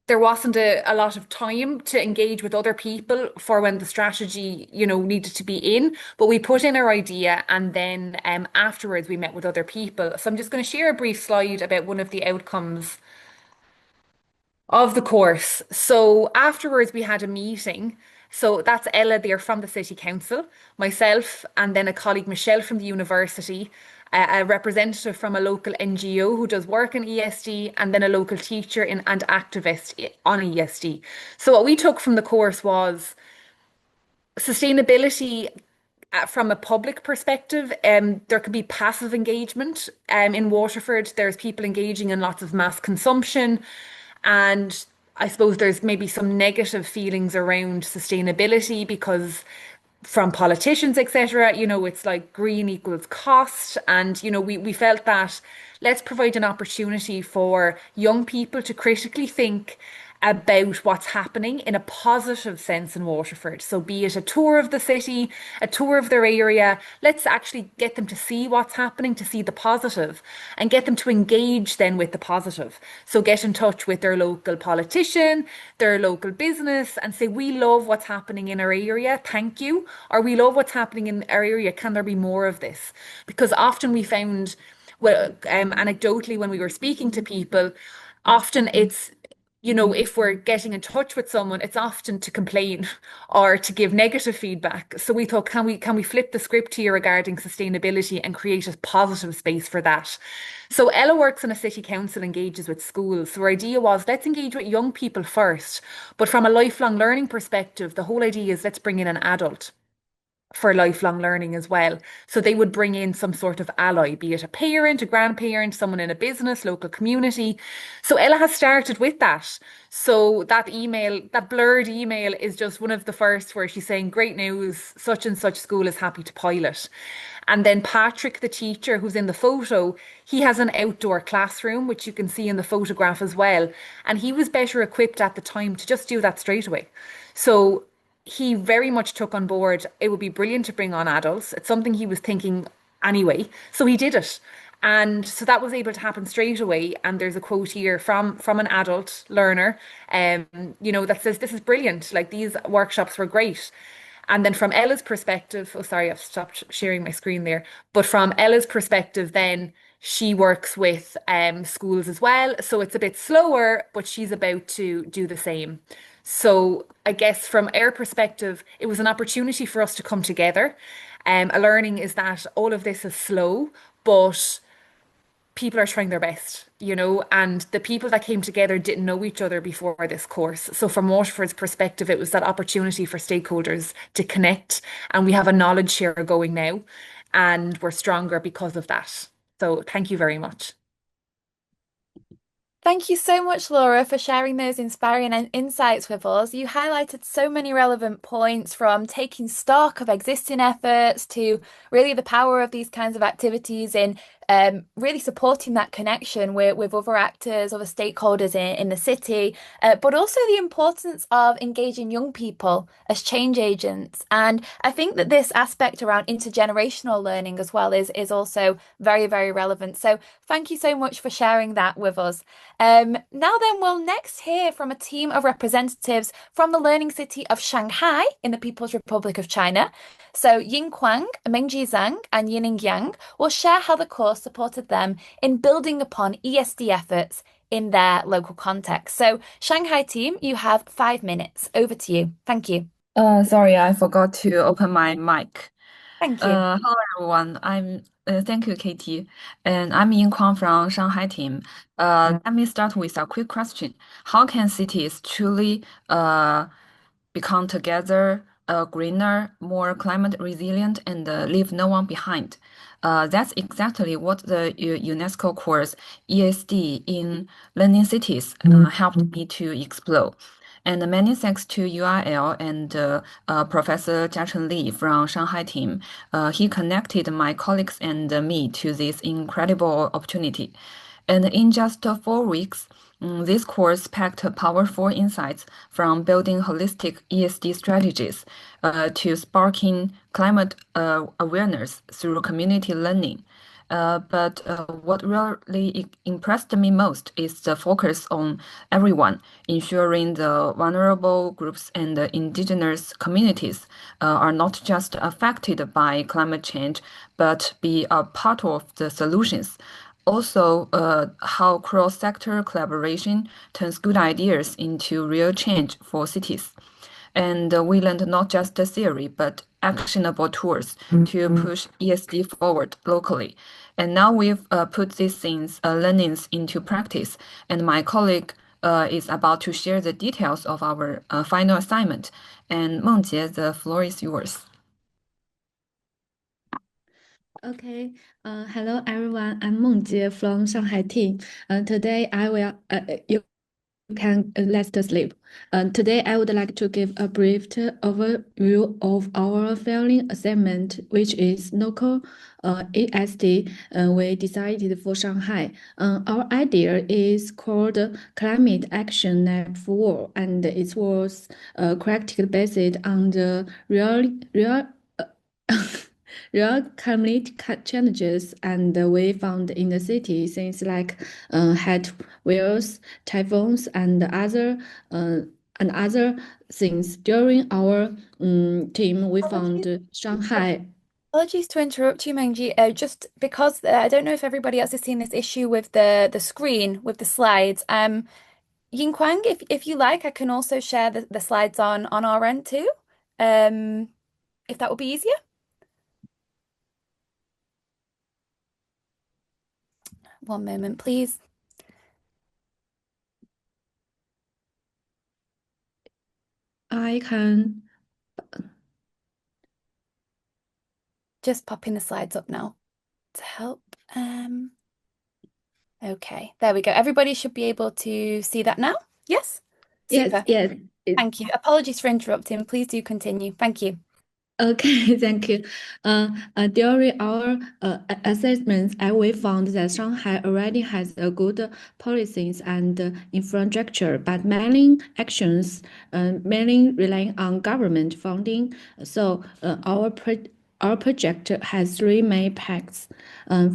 There wasn't a lot of time to engage with other people for when the strategy, needed to be in, but we put in our idea, and then afterwards we met with other people. So I'm just going to share a brief slide about one of the outcomes of the course. So afterwards we had a meeting. So that's Ella there from the City Council, myself, and then a colleague, Michelle, from the university, a representative from a local NGO who does work in ESD, and then a local teacher and activist on ESD. So what we took from the course was sustainability from a public perspective. There could be passive engagement. In Waterford, there's people engaging in lots of mass consumption, and I suppose there's maybe some negative feelings around sustainability because from politicians, etc., it's like green equals cost. And, we felt that let's provide an opportunity for young people to critically think about what's happening in a positive sense in Waterford. So be it a tour of the city, a tour of their area, let's actually get them to see what's happening, to see the positive, and get them to engage then with the positive. So get in touch with their local politician, their local business, and say, we love what's happening in our area, thank you. Or we love what's happening in our area, can there be more of this? Because often we found, well, anecdotally when we were speaking to people, often it's you know, if we're getting in touch with someone, it's often to complain or to give negative feedback. So we thought, can we flip the script here regarding sustainability and create a positive space for that? So Ella works in a city council, engages with schools. So our idea was, let's engage with young people first. But from a lifelong learning perspective, the whole idea is let's bring in an adult for lifelong learning as well. So they would bring in some sort of ally, be it a parent, a grandparent, someone in a business, local community. So Ella has started with that. So that email, that blurred email is just one of the first where she's saying, great news, such and such school is happy to pilot. And then Patrick, the teacher who's in the photo, he has an outdoor classroom, which you can see in the photograph as well. And he was better equipped at the time to just do that straight away. So he very much took on board, it would be brilliant to bring on adults. It's something he was thinking anyway. So he did it. And so that was able to happen straight away. And there's a quote here from an adult learner, you know, that says, this is brilliant. Like, these workshops were great. And then from Ella's perspective, oh, sorry, I've stopped sharing my screen there. But from Ella's perspective, then she works with schools as well. So it's a bit slower, but she's about to do the same. So I guess from our perspective, it was an opportunity for us to come together. A learning is that all of this is slow, but people are trying their best, you know, and the people that came together didn't know each other before this course. So from Waterford's perspective, it was that opportunity for stakeholders to connect, and we have a knowledge share going now, and we're stronger because of that. So thank you very much. Thank you so much, Laura, for sharing those inspiring insights with us. You highlighted so many relevant points, from taking stock of existing efforts to really the power of these kinds of activities in really supporting that connection with other actors, other stakeholders in the city, but also the importance of engaging young people as change agents. And I think that this aspect around intergenerational learning as well is also very, very relevant. So thank you so much for sharing that with us. Now then, we'll next hear from a team of representatives from the Learning City of Shanghai in the People's Republic of China. So Ying Kuang, Mengji Zhang, and Yining Yang will share how the course supported them in building upon ESD efforts in their local context. So Shanghai team, you have 5 minutes. Over to you. Thank you. Sorry, I forgot to open my mic. Thank you. Hello everyone. Thank you, Katie. And I'm Ying Kuang from Shanghai team. Let me start with a quick question. How can cities truly become together greener, more climate resilient, and leave no one behind? That's exactly what the UNESCO course ESD in Learning Cities helped me to explore. And many thanks to URL and Professor Jiacheng Li from Shanghai team. He connected my colleagues and me to this incredible opportunity. And in just 4 weeks, this course packed powerful insights from building holistic ESD strategies to sparking climate awareness through community learning. But what really impressed me most is the focus on everyone, ensuring the vulnerable groups and the indigenous communities are not just affected by climate change, but be a part of the solutions. Also, how cross-sector collaboration turns good ideas into real change for cities. And we learned not just the theory, but actionable tools to push ESD forward locally. And now we've put these things, learnings into practice. And my colleague is about to share the details of our final assignment. And Mengjie, the floor is yours. Okay, hello everyone. I'm Mengjie from Shanghai team. Today I will you can let's sleep. Today I would like to give a brief overview of our failing assignment, which is local ESD. We decided for Shanghai. Our idea is called Climate Action Network, and it was practically based on the real climate challenges and we found in the city, things like heat waves, typhoons, and other things. During our team, we found Shanghai. Apologies to interrupt you, Mengji. Just because I don't know if everybody else has seen this issue with the screen with the slides. Yingquang, if you like, I can also share the slides on our end too, if that would be easier. One moment, please. I can just popping the slides up now to help. Okay, there we go. Everybody should be able to see that now. Yes? Super. Yes. Thank you. Apologies for interrupting. Please do continue. Thank you. Okay, thank you. During our assessments, we found that Shanghai already has a good policies and infrastructure, but many actions mainly relying on government funding. So our project has three main parts.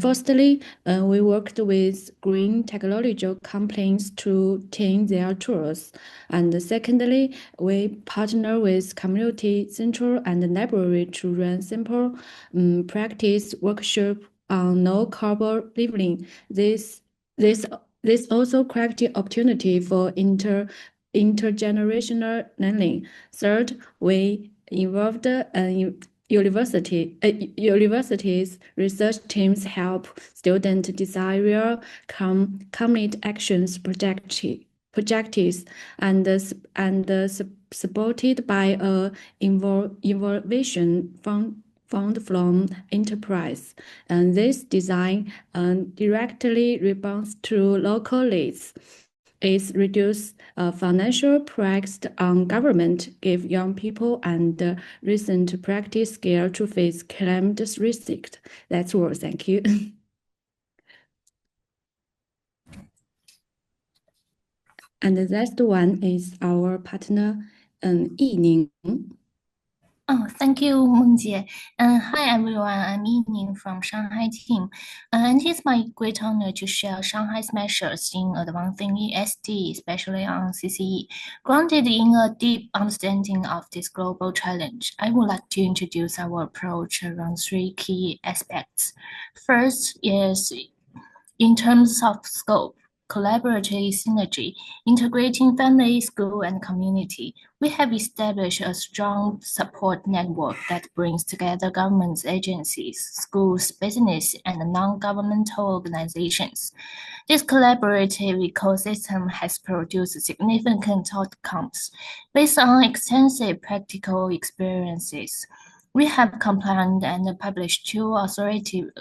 Firstly, we worked with green technological companies to change their tools. And secondly, we partner with community center and library to run simple practice workshop on no carbon living. This also creates opportunity for intergenerational learning. Third, we involved universities research teams help students design real community actions projects and supported by a innovation fund from enterprise. And this design directly responds to local needs. It reduces financial pressure on government, give young people and recent practice skill to face climate risk. That's all. Thank you. And the last one is our partner, Yining. Oh, thank you, Mengjie. Hi, everyone. I'm Yining from Shanghai team. And it's my great honor to share Shanghai's measures in advancing ESD, especially on CCE. Grounded in a deep understanding of this global challenge, I would like to introduce our approach around three key aspects. First is in terms of scope, collaborative synergy, integrating family, school, and community. We have established a strong support network that brings together government agencies, schools, business, and non-governmental organizations. This collaborative ecosystem has produced significant outcomes based on extensive practical experiences. We have compiled and published two authoritative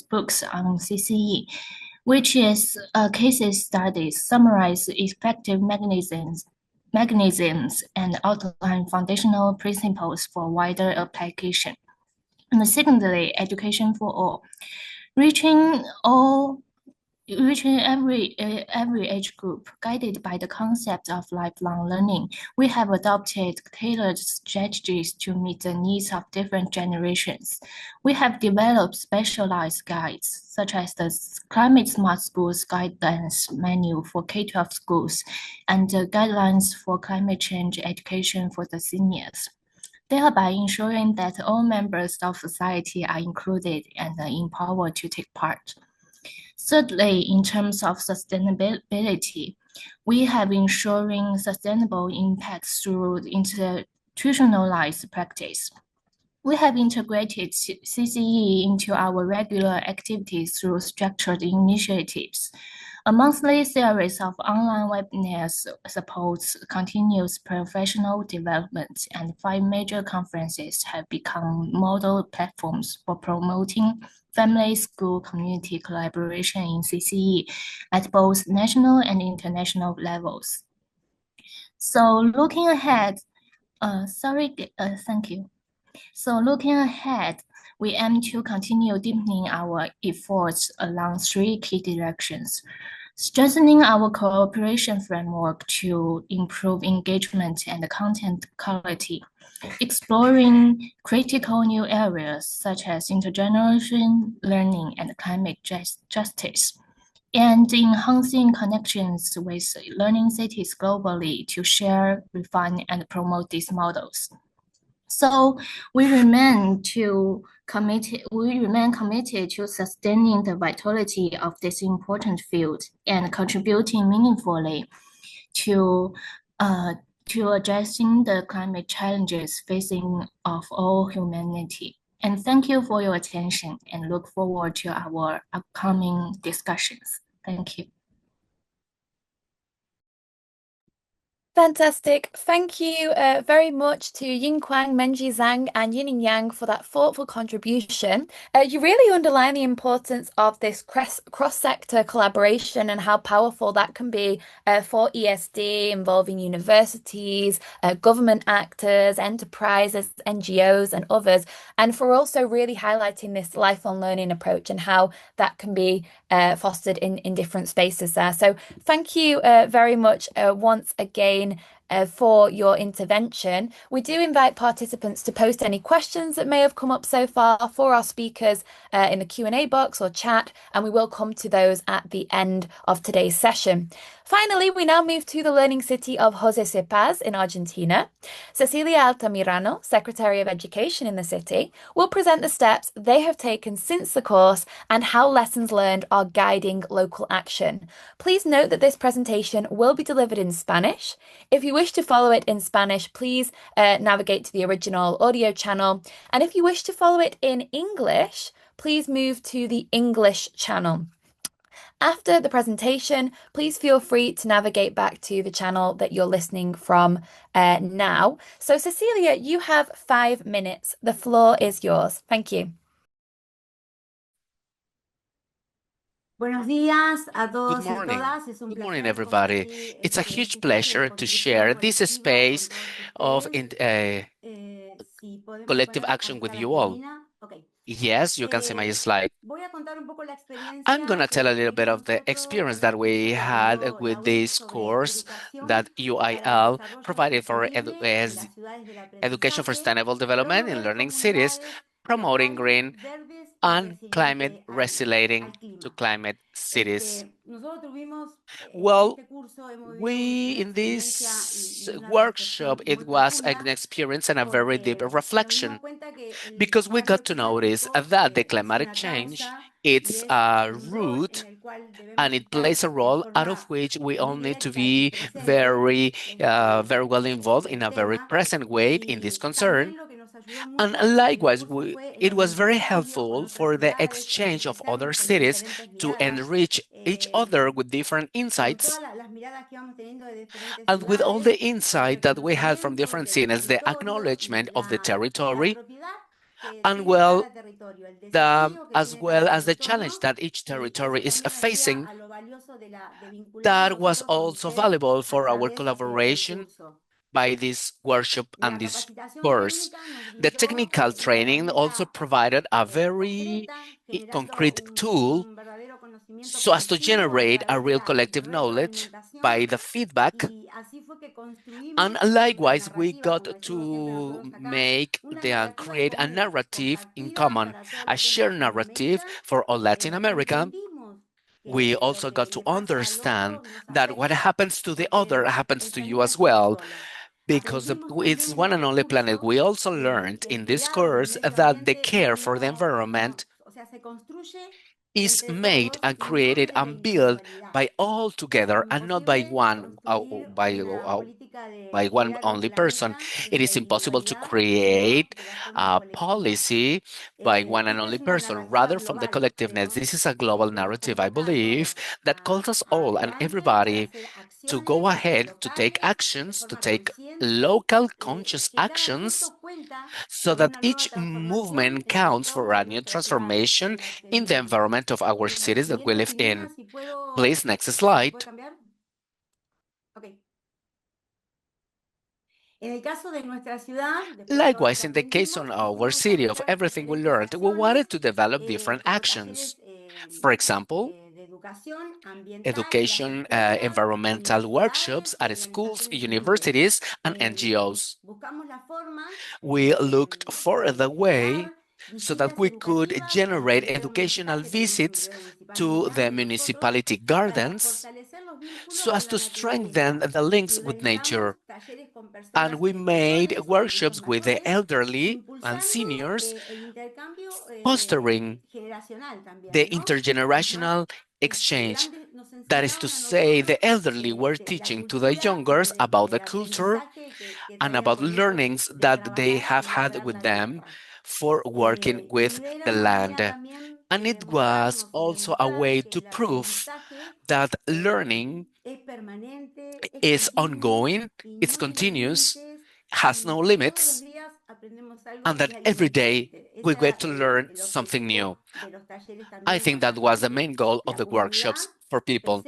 books on CCE, which is case studies summarize effective mechanisms and outline foundational principles for wider application. And secondly, education for all, reaching every age group, guided by the concept of lifelong learning. We have adopted tailored strategies to meet the needs of different generations. We have developed specialized guides, such as the Climate Smart Schools Guidance Manual for K-12 schools and the Guidelines for Climate Change Education for the seniors, thereby ensuring that all members of society are included and empowered to take part. Thirdly, in terms of sustainability, we have ensuring sustainable impacts through institutionalized practice. We have integrated CCE into our regular activities through structured initiatives. A monthly series of online webinars supports continuous professional development, and 5 major conferences have become model platforms for promoting family, school, community collaboration in CCE at both national and international levels. So looking ahead, thank you. So looking ahead, we aim to continue deepening our efforts along 3 key directions: strengthening our cooperation framework to improve engagement and content quality, exploring critical new areas such as intergenerational learning and climate justice, and enhancing connections with learning cities globally to share, refine, and promote these models. So we remain committed to sustaining the vitality of this important field and contributing meaningfully to addressing the climate challenges facing of all humanity. And thank you for your attention and look forward to our upcoming discussions. Thank you. Fantastic. Thank you very much to Yingquang, Menji Zhang, and Yining Yang for that thoughtful contribution. You really underline the importance of this cross-sector collaboration and how powerful that can be for ESD, involving universities, government actors, enterprises, NGOs, and others, and for also really highlighting this lifelong learning approach and how that can be fostered in different spaces there. So thank you very much once again for your intervention. We do invite participants to post any questions that may have come up so far for our speakers in the Q&A box or chat, and we will come to those at the end of today's session. Finally, we now move to the Learning City of Jose Cepaz in Argentina. Cecilia Altamirano, Secretary of Education in the city, will present the steps they have taken since the course and how lessons learned are guiding local action. Please note that this presentation will be delivered in Spanish. If you wish to follow it in Spanish, please navigate to the original audio channel. And if you wish to follow it in English, please move to the English channel. After the presentation, please feel free to navigate back to the channel that you're listening from now. So Cecilia, you have 5 minutes. The floor is yours. Thank you. Buenos días a todos y todas. Good morning, everybody. It's a huge pleasure to share this space of collective action with you all. Yes, you can see my slide. I'm going to tell a little bit of the experience that we had with this course that UIL provided for Education for Sustainable Development in Learning Cities, promoting green and climate resilient to climate cities. Well, we in this workshop, it was an experience and a very deep reflection because we got to notice that the climate change, it's a root and it plays a role out of which we all need to be very well involved in a very present way in this concern. And likewise, it was very helpful for the exchange of other cities to enrich each other with different insights. And with all the insight that we had from different cities, the acknowledgement of the territory, and well, as well as the challenge that each territory is facing, that was also valuable for our collaboration by this workshop and this course. The technical training also provided a very concrete tool so as to generate a real collective knowledge by the feedback. And likewise, we got to create a narrative in common, a shared narrative for all Latin America. We also got to understand that what happens to the other happens to you as well, because it's one and only planet. We also learned in this course that the care for the environment is made and created and built by all together and not by one only person. It is impossible to create a policy by one and only person, rather from the collectiveness. This is a global narrative, I believe, that calls us all and everybody to go ahead, to take actions, to take local conscious actions, so that each movement counts for a new transformation in the environment of our cities that we live in. Please, next slide. Likewise, in the case of our city, of everything we learned, we wanted to develop different actions. For example, education, environmental workshops at schools, universities, and NGOs. We looked for the way so that we could generate educational visits to the municipality gardens so as to strengthen the links with nature. And we made workshops with the elderly and seniors, fostering the intergenerational exchange. That is to say, the elderly were teaching to the youngers about the culture and about learnings that they have had with them for working with the land. And it was also a way to prove that learning is ongoing, it's continuous, has no limits, and that every day we get to learn something new. I think that was the main goal of the workshops for people.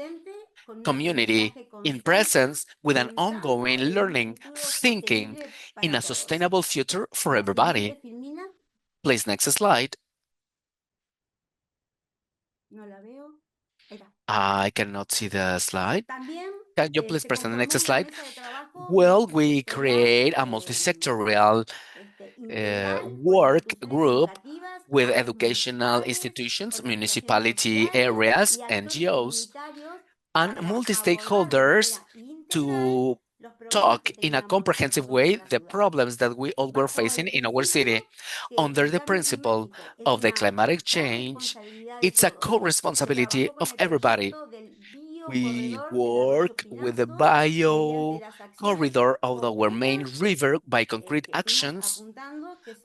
Community in presence with an ongoing learning, thinking in a sustainable future for everybody. Please, next slide. I cannot see the slide. Can you please present the next slide? Well, we create a multi-sectorial work group with educational institutions, municipality areas, NGOs, and multi-stakeholders to talk in a comprehensive way the problems that we all were facing in our city under the principle of the climatic change. It's a co-responsibility of everybody. We work with the bio corridor of our main river by concrete actions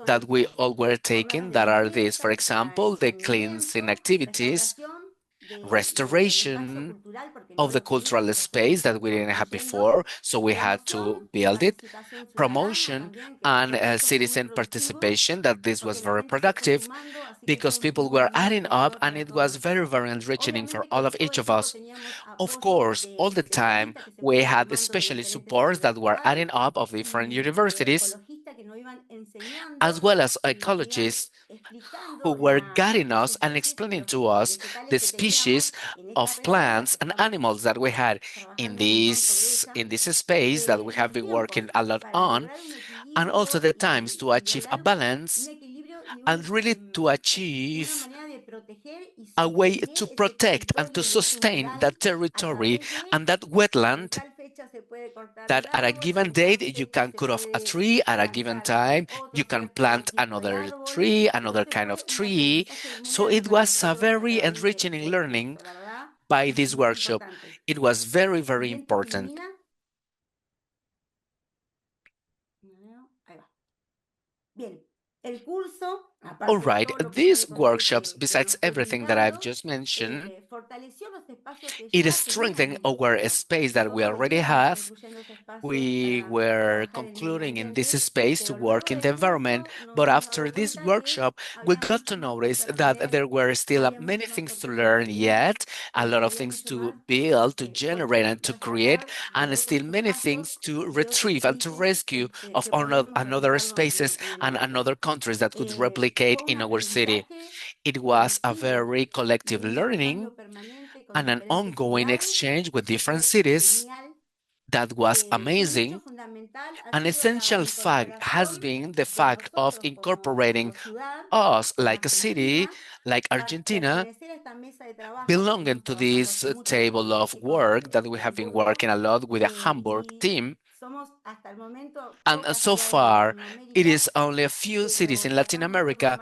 that we all were taking, that are these, for example, the cleansing activities, restoration of the cultural space that we didn't have before, so we had to build it, promotion and citizen participation, that this was very productive because people were adding up and it was very, very enriching for all of each of us. Of course, all the time we had especially supports that were adding up of different universities, as well as ecologists who were guiding us and explaining to us the species of plants and animals that we had in this space that we have been working a lot on, and also the times to achieve a balance and really to achieve a way to protect and to sustain that territory and that wetland, that at a given date you can cut off a tree, at a given time you can plant another tree, another kind of tree. So it was a very enriching learning by this workshop. It was very, very important. All right, these workshops, besides everything that I've just mentioned, it strengthened our space that we already have. We were concluding in this space to work in the environment, but after this workshop, we got to notice that there were still many things to learn yet, a lot of things to build, to generate, and to create, and still many things to retrieve and to rescue of another spaces and another countries that could replicate in our city. It was a very collective learning and an ongoing exchange with different cities that was amazing. An essential fact has been the fact of incorporating us like a city, like Argentina, belonging to this table of work that we have been working a lot with the Hamburg team. And so far, it is only a few cities in Latin America,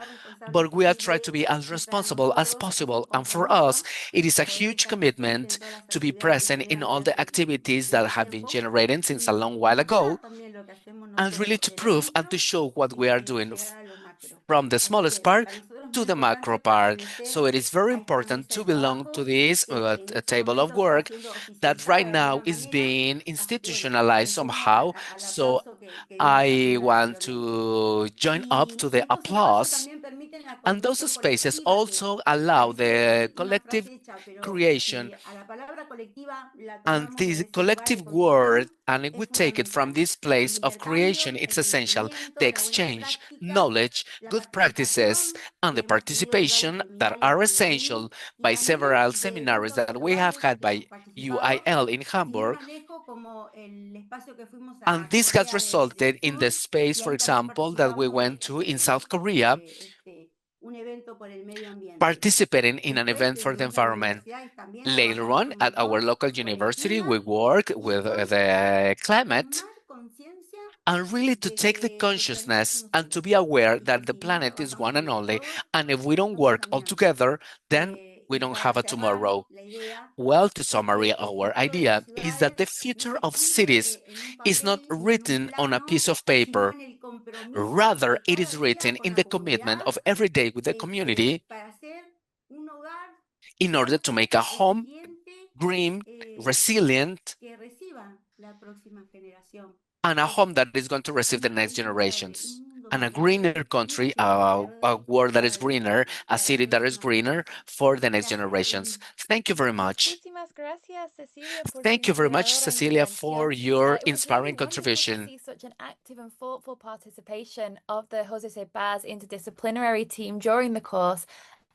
but we are trying to be as responsible as possible. And for us, it is a huge commitment to be present in all the activities that have been generated since a long while ago, and really to prove and to show what we are doing from the smallest part to the macro part. So it is very important to belong to this table of work that right now is being institutionalized somehow. So I want to join up to the applause. And those spaces also allow the collective creation and the collective word, and if we take it from this place of creation, it's essential. The exchange, knowledge, good practices, and the participation that are essential by several seminars that we have had by UIL in Hamburg. And this has resulted in the space, for example, that we went to in South Korea, participating in an event for the environment. Later on, at our local university, we work with the climate and really to take the consciousness and to be aware that the planet is one and only. And if we don't work all together, then we don't have a tomorrow. Well, to summarize, our idea is that the future of cities is not written on a piece of paper. Rather, it is written in the commitment of every day with the community in order to make a home green, resilient, and a home that is going to receive the next generations. And a greener country, a world that is greener, a city that is greener for the next generations. Thank you very much. Thank you very much, Cecilia, for your inspiring contribution. To see such an active and thoughtful participation of the Jose C. Paz interdisciplinary team during the course.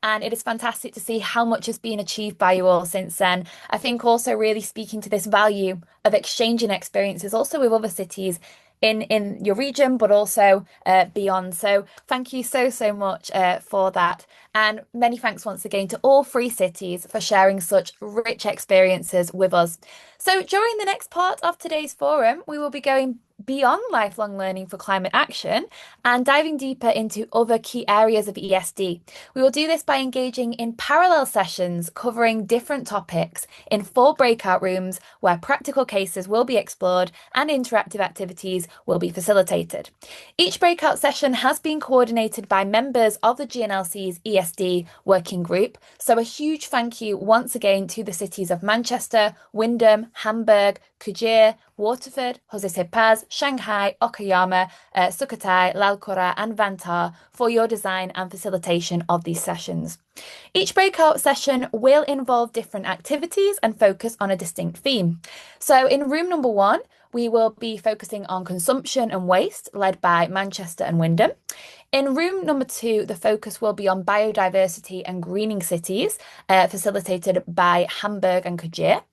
And it is fantastic to see how much has been achieved by you all since then. I think also really speaking to this value of exchanging experiences also with other cities in your region, but also beyond. So thank you so much for that. And many thanks once again to all three cities for sharing such rich experiences with us. So during the next part of today's forum, we will be going beyond lifelong learning for climate action and diving deeper into other key areas of ESD. We will do this by engaging in parallel sessions covering different topics in 4 breakout rooms where practical cases will be explored and interactive activities will be facilitated. Each breakout session has been coordinated by members of the GNLC's ESD working group, so a huge thank you once again to the cities of Manchester, Windham, Hamburg, Kujir, Waterford, Jose C. Paz, Shanghai, Okayama, Sukhothai, Lalkora and Vantar for your design and facilitation of these sessions. Each breakout session will involve different activities and focus on a distinct theme. So in room number 1, we will be focusing on consumption and waste, led by Manchester and Windham. In room number 2, the focus will be on biodiversity and greening cities, facilitated by Hamburg and Kujir.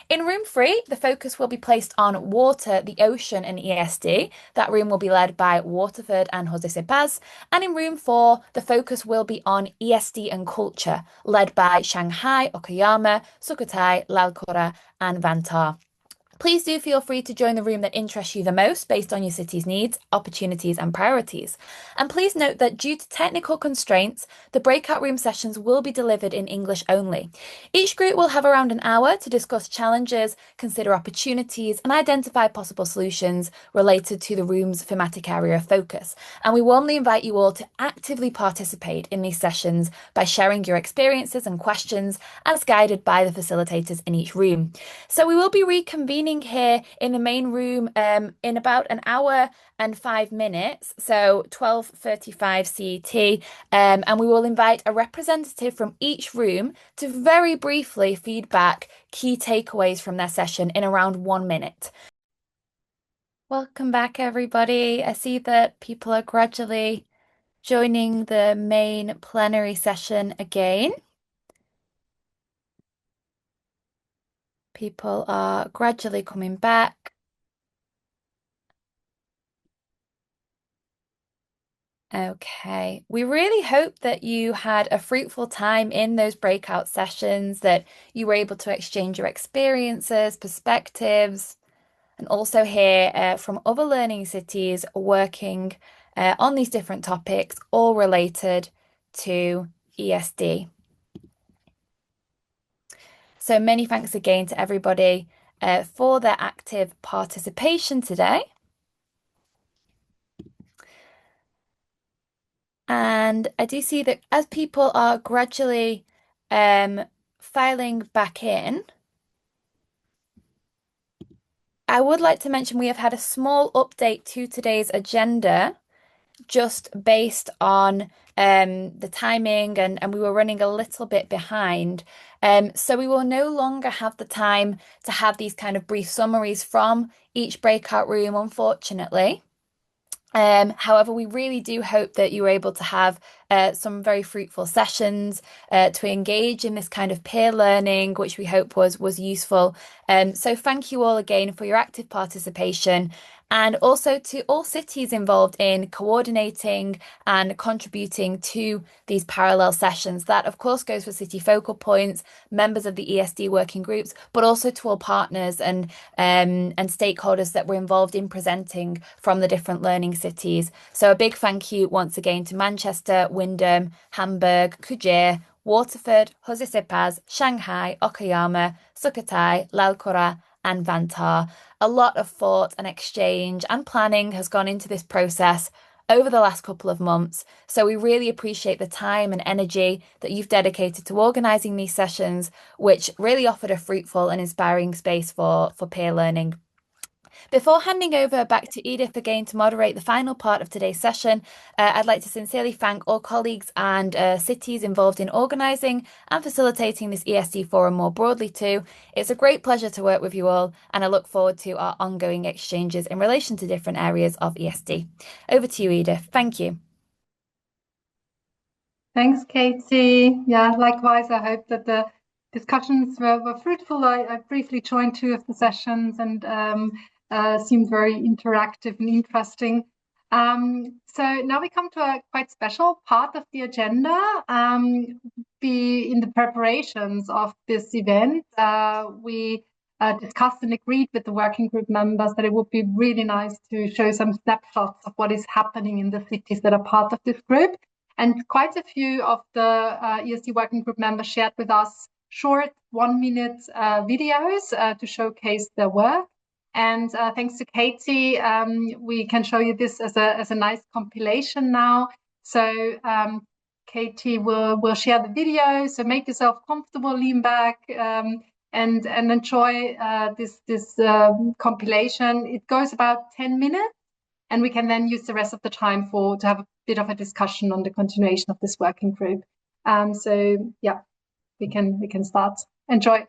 In room 3, the focus will be placed on water, the ocean and ESD. That room will be led by Waterford and Jose C. Paz. And in room 4, the focus will be on ESD and culture, led by Shanghai, Okayama, Sukhothai, Lalkora and Vantar. Please do feel free to join the room that interests you the most based on your city's needs, opportunities and priorities. And please note that due to technical constraints, the breakout room sessions will be delivered in English only. Each group will have around an hour to discuss challenges, consider opportunities and identify possible solutions related to the room's thematic area of focus. And we warmly invite you all to actively participate in these sessions by sharing your experiences and questions as guided by the facilitators in each room. So we will be reconvening here in the main room in about an hour and 5 minutes, so 12:35 CET, and we will invite a representative from each room to very briefly feedback key takeaways from their session in around 1 minute. Welcome back, everybody. I see that people are gradually joining the main plenary session again. People are gradually coming back. Okay, we really hope that you had a fruitful time in those breakout sessions, that you were able to exchange your experiences, perspectives, and also hear from other learning cities working on these different topics, all related to ESD. So many thanks again to everybody for their active participation today. And I do see that as people are gradually filing back in, I would like to mention we have had a small update to today's agenda, just based on the timing and we were running a little bit behind. So we will no longer have the time to have these kind of brief summaries from each breakout room, unfortunately. However, we really do hope that you were able to have some very fruitful sessions to engage in this kind of peer learning, which we hope was useful. So thank you all again for your active participation, and also to all cities involved in coordinating and contributing to these parallel sessions. That, of course, goes for city focal points, members of the ESD working groups, but also to all partners and stakeholders that were involved in presenting from the different learning cities. So a big thank you once again to Manchester, Windham, Hamburg, Kuje, Waterford, Jose Sipaz, Shanghai, Okayama, Sukhothai, Lalkora, and Vantar. A lot of thought and exchange and planning has gone into this process over the last couple of months. So we really appreciate the time and energy that you've dedicated to organising these sessions, which really offered a fruitful and inspiring space for peer learning. Before handing over back to Edith again to moderate the final part of today's session, I'd like to sincerely thank all colleagues and cities involved in organising and facilitating this ESD forum more broadly too. It's a great pleasure to work with you all, and I look forward to our ongoing exchanges in relation to different areas of ESD. Over to you, Edith. Thank you. Thanks, Katie. Yeah, likewise, I hope that the discussions were fruitful. I briefly joined 2 of the sessions and seemed very interactive and interesting. So now we come to a quite special part of the agenda. In the preparations of this event, we discussed and agreed with the working group members that it would be really nice to show some snapshots of what is happening in the cities that are part of this group. And quite a few of the ESD working group members shared with us short 1-minute videos to showcase their work. And thanks to Katie, we can show you this as a nice compilation now. So Katie will share the video. So make yourself comfortable, lean back, and enjoy this compilation. It goes about 10 minutes, and we can then use the rest of the time to have a bit of a discussion on the continuation of this working group. So yeah, we can start. Enjoy.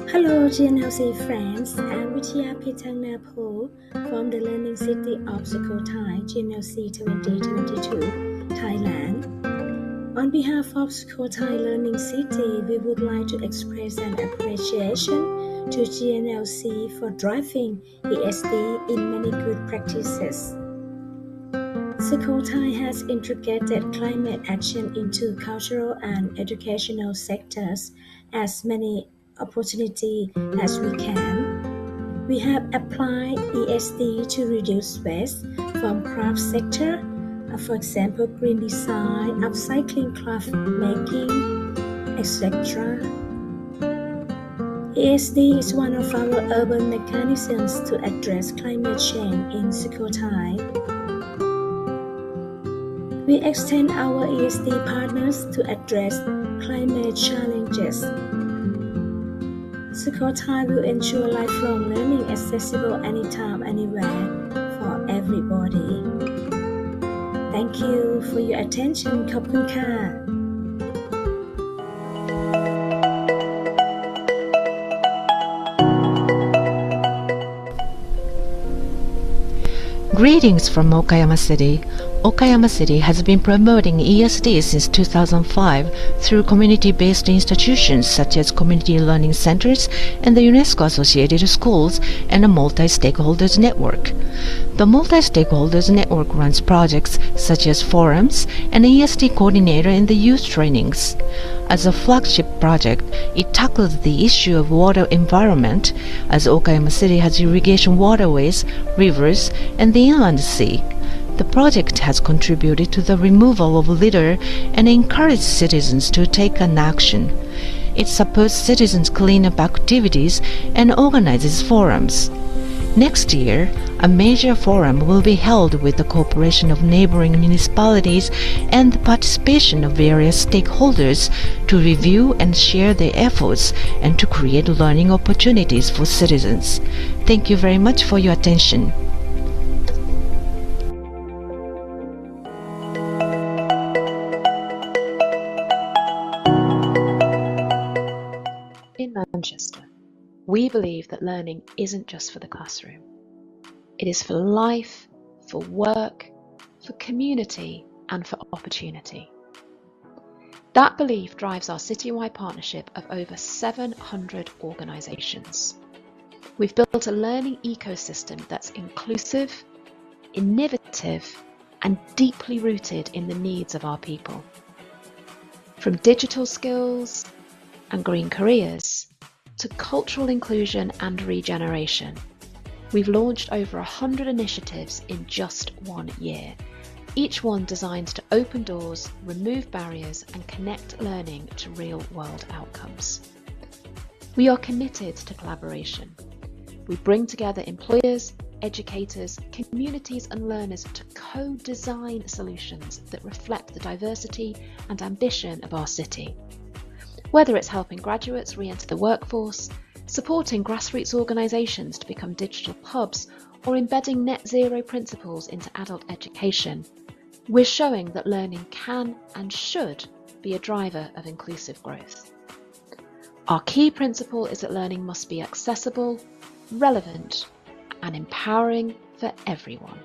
Hello GNLC friends, I'm Vichya Pitangnapo from the Learning City of Sukhothai, GNLC 2022, Thailand. On behalf of Sukhothai Learning City, we would like to express an appreciation to GNLC for driving ESD in many good practices. Sukhothai has integrated climate action into cultural and educational sectors as many opportunity as we can. We have applied ESD to reduce waste from craft sector, for example, green design, upcycling, craft making, etc. ESD is one of our urban mechanisms to address climate change in Sukhothai. We extend our ESD partners to address climate challenges. Sukhothai will ensure lifelong learning accessible anytime, anywhere for everybody. Thank you for your attention. ขอบคุณค่ะ Greetings from Okayama City. Okayama City has been promoting ESD since 2005 through community-based institutions such as community learning centers and the UNESCO-associated schools and a multi-stakeholders network. The multi-stakeholders network runs projects such as forums and ESD coordinator in the youth trainings. As a flagship project, it tackles the issue of water environment, as Okayama City has irrigation waterways, rivers, and the inland sea. The project has contributed to the removal of litter and encouraged citizens to take an action. It supports citizens' cleanup activities and organizes forums. Next year, a major forum will be held with the cooperation of neighboring municipalities and the participation of various stakeholders to review and share their efforts and to create learning opportunities for citizens. Thank you very much for your attention. We believe that learning isn't just for the classroom. It is for life, for work, for community, and for opportunity. That belief drives our citywide partnership of over 700 organisations. We've built a learning ecosystem that's inclusive, innovative, and deeply rooted in the needs of our people. From digital skills and green careers to cultural inclusion and regeneration, we've launched over 100 initiatives in just 1 year, each one designed to open doors, remove barriers, and connect learning to real-world outcomes. We are committed to collaboration. We bring together employers, educators, communities, and learners to co-design solutions that reflect the diversity and ambition of our city. Whether it's helping graduates re-enter the workforce, supporting grassroots organisations to become digital hubs, or embedding net zero principles into adult education, we're showing that learning can and should be a driver of inclusive growth. Our key principle is that learning must be accessible, relevant, and empowering for everyone.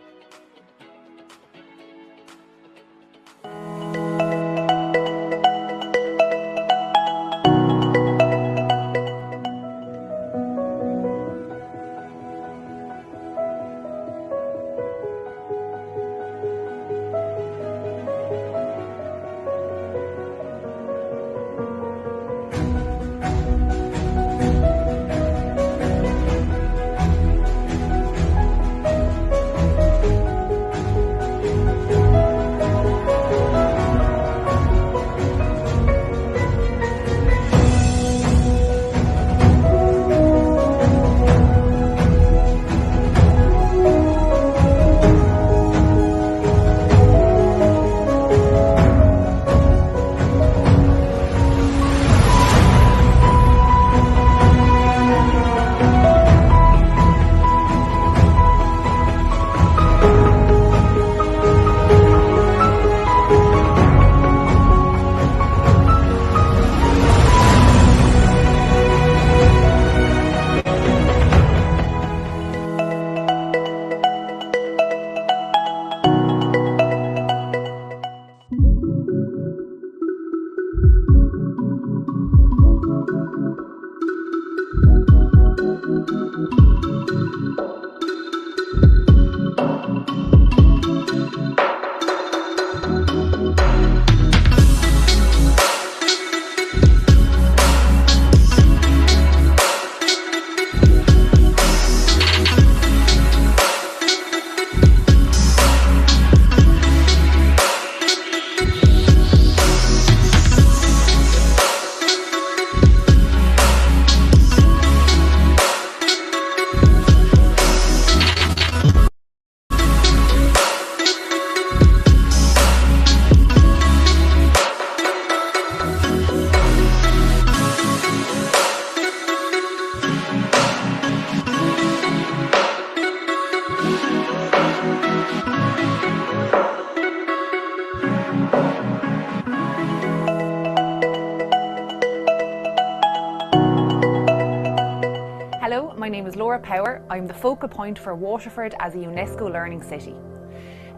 Hello, my name is Laura Power. I'm the focal point for Waterford as a UNESCO Learning City.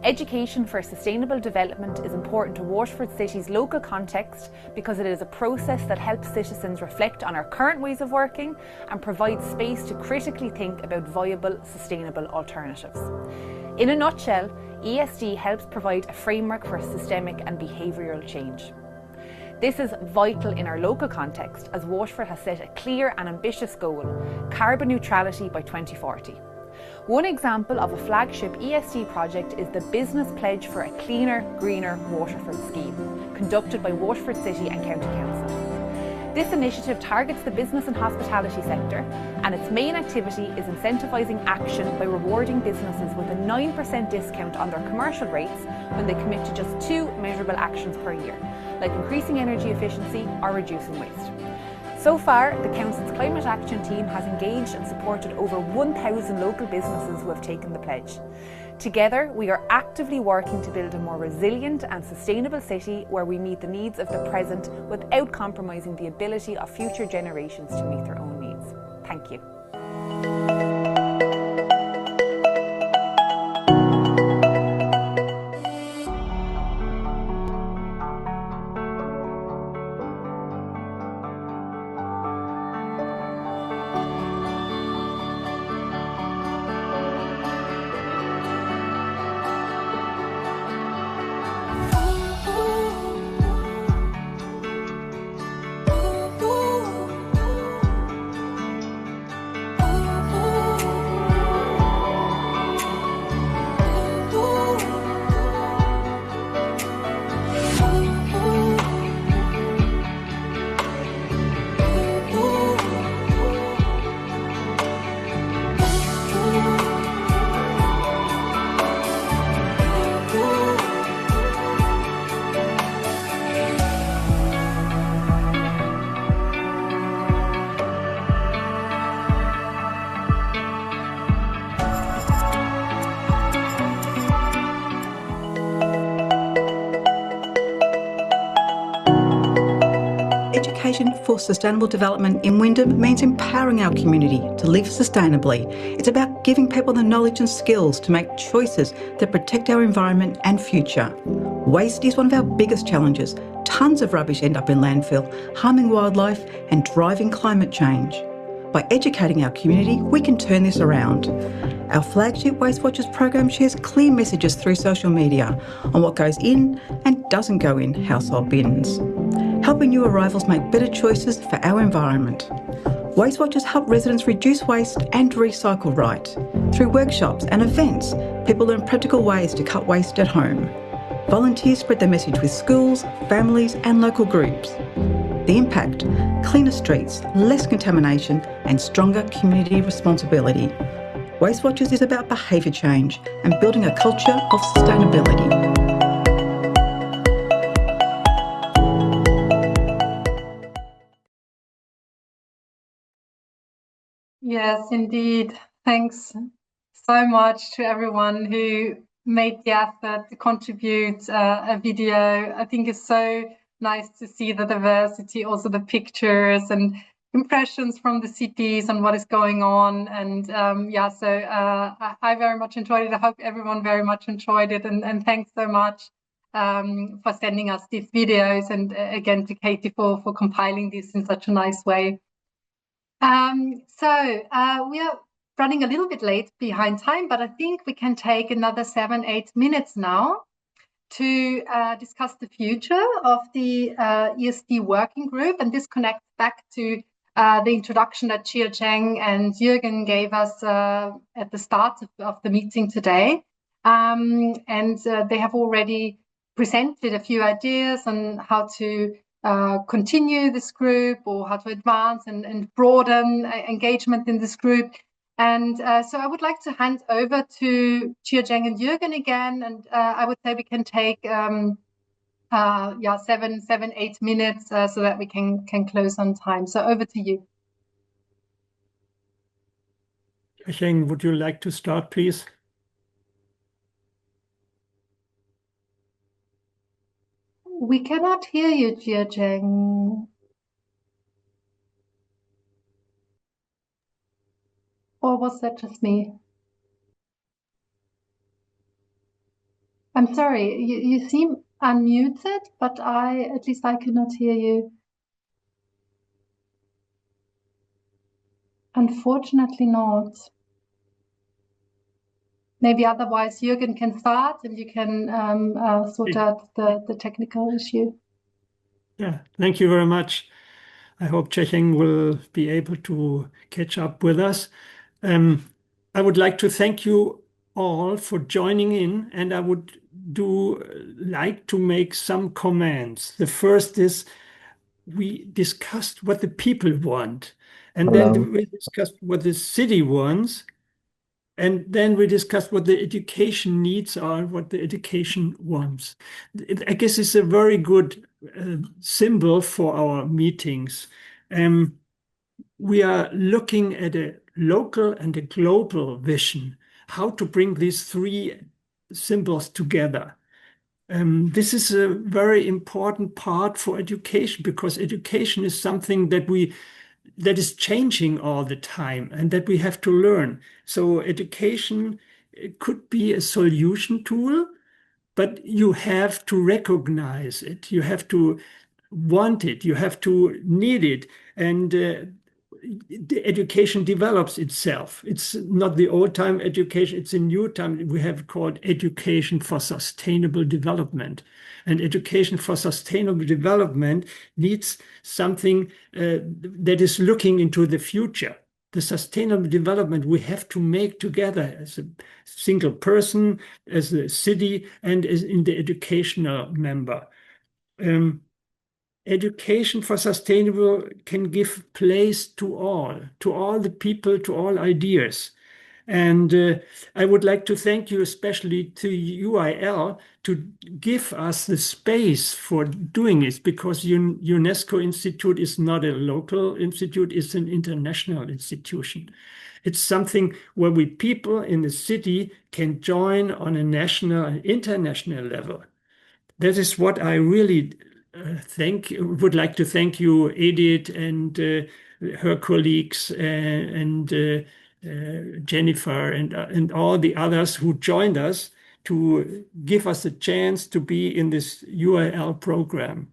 Education for sustainable development is important to Waterford City's local context because it is a process that helps citizens reflect on our current ways of working and provides space to critically think about viable, sustainable alternatives. In a nutshell, ESD helps provide a framework for systemic and behavioural change. This is vital in our local context as Waterford has set a clear and ambitious goal, carbon neutrality by 2040. One example of a flagship ESD project is the Business Pledge for a Cleaner, Greener Waterford scheme, conducted by Waterford City and County Council. This initiative targets the business and hospitality sector, and its main activity is incentivising action by rewarding businesses with a 9% discount on their commercial rates when they commit to just 2 measurable actions per year, like increasing energy efficiency or reducing waste. So far, the Council's Climate Action team has engaged and supported over 1,000 local businesses who have taken the pledge. Together, we are actively working to build a more resilient and sustainable city where we meet the needs of the present without compromising the ability of future generations to meet their own needs. Thank you. Education for Sustainable Development in Wyndham means empowering our community to live sustainably. It's about giving people the knowledge and skills to make choices that protect our environment and future. Waste is one of our biggest challenges. Tons of rubbish end up in landfill, harming wildlife and driving climate change. By educating our community, we can turn this around. Our flagship Waste Watchers program shares clear messages through social media on what goes in and doesn't go in household bins, helping new arrivals make better choices for our environment. Waste Watchers help residents reduce waste and recycle right. Through workshops and events, people learn practical ways to cut waste at home. Volunteers spread the message with schools, families and local groups. The impact: cleaner streets, less contamination and stronger community responsibility. Waste Watchers is about behaviour change and building a culture of sustainability. Yes, indeed. Thanks so much to everyone who made the effort to contribute a video. I think it's so nice to see the diversity, also the pictures and impressions from the cities and what is going on. And I very much enjoyed it. I hope everyone very much enjoyed it. And thanks so much for sending us these videos, and again to Katie for compiling this in such a nice way. We are running a little bit late behind time, but I think we can take another 7-8 minutes now to discuss the future of the ESD working group. And this connects back to the introduction that Chia Cheng and Jürgen gave us at the start of the meeting today. They have already presented a few ideas on how to continue this group, or how to advance and broaden engagement in this group. And so I would like to hand over to Chia Cheng and Jürgen again, and I would say we can take 7-8 minutes so that we can close on time. So over to you. Chia Cheng, would you like to start, please? We cannot hear you, Chia Cheng. Or was that just me? I'm sorry, you seem unmuted, but at least I cannot hear you. Unfortunately not. Maybe otherwise Jürgen can start and you can sort out the technical issue. Yeah, thank you very much. I hope Chia Cheng will be able to catch up with us. I would like to thank you all for joining in, and I would like to make some comments. The first is, we discussed what the people want, and then we discussed what the city wants, and then we discussed what the education needs are, what the education wants. I guess it's a very good symbol for our meetings. We are looking at a local and a global vision, how to bring these three symbols together. This is a very important part for education, because education is something that we that is changing all the time and that we have to learn. So education could be a solution tool, but you have to recognize it. You have to want it. You have to need it. And the education develops itself. It's not the old time education, it's a new time. We have called education for sustainable development. And education for sustainable development needs something that is looking into the future. The sustainable development we have to make together as a single person, as a city, and as in the educational member. Education for sustainable can give place to all the people, to all ideas. And I would like to thank you, especially to UIL, to give us the space for doing it, because UNESCO Institute is not a local institute, it's an international institution. It's something where we people in the city can join on a national and international level. That is what I really would like to thank you, Edith, and her colleagues, and Jennifer, and all the others who joined us to give us a chance to be in this UIL program.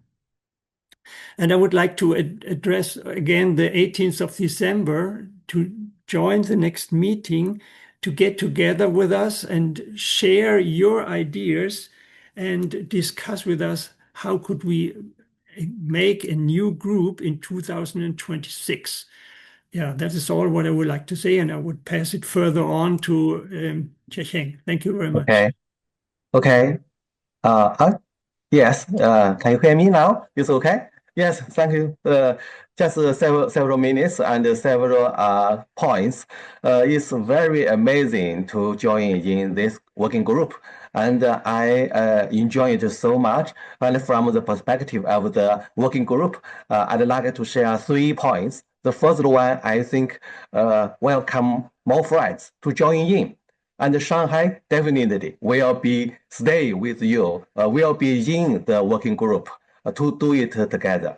And I would like to address again the 18th of December to join the next meeting, to get together with us and share your ideas and discuss with us how could we make a new group in 2026. Yeah, that is all what I would like to say, and I would pass it further on to Jiasheng. Thank you very much. Okay. Yes. Can you hear me now? It's okay? Yes. Thank you. Just several minutes and several points. It's very amazing to join in this working group, and I enjoy it so much. And from the perspective of the working group, I'd like to share 3 points. The first one, I think, welcome more friends to join in. And Shanghai definitely will stay with you, will be in the working group to do it together.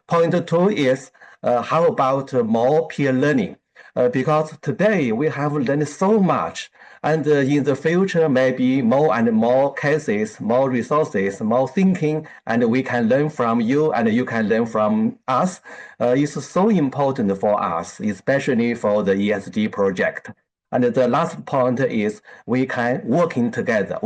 Point 2 is, how about more peer learning? Because today we have learned so much, and in the future, maybe more and more cases, more resources, more thinking, and we can learn from you and you can learn from us. It's so important for us, especially for the ESD project. And the last point is we can work together,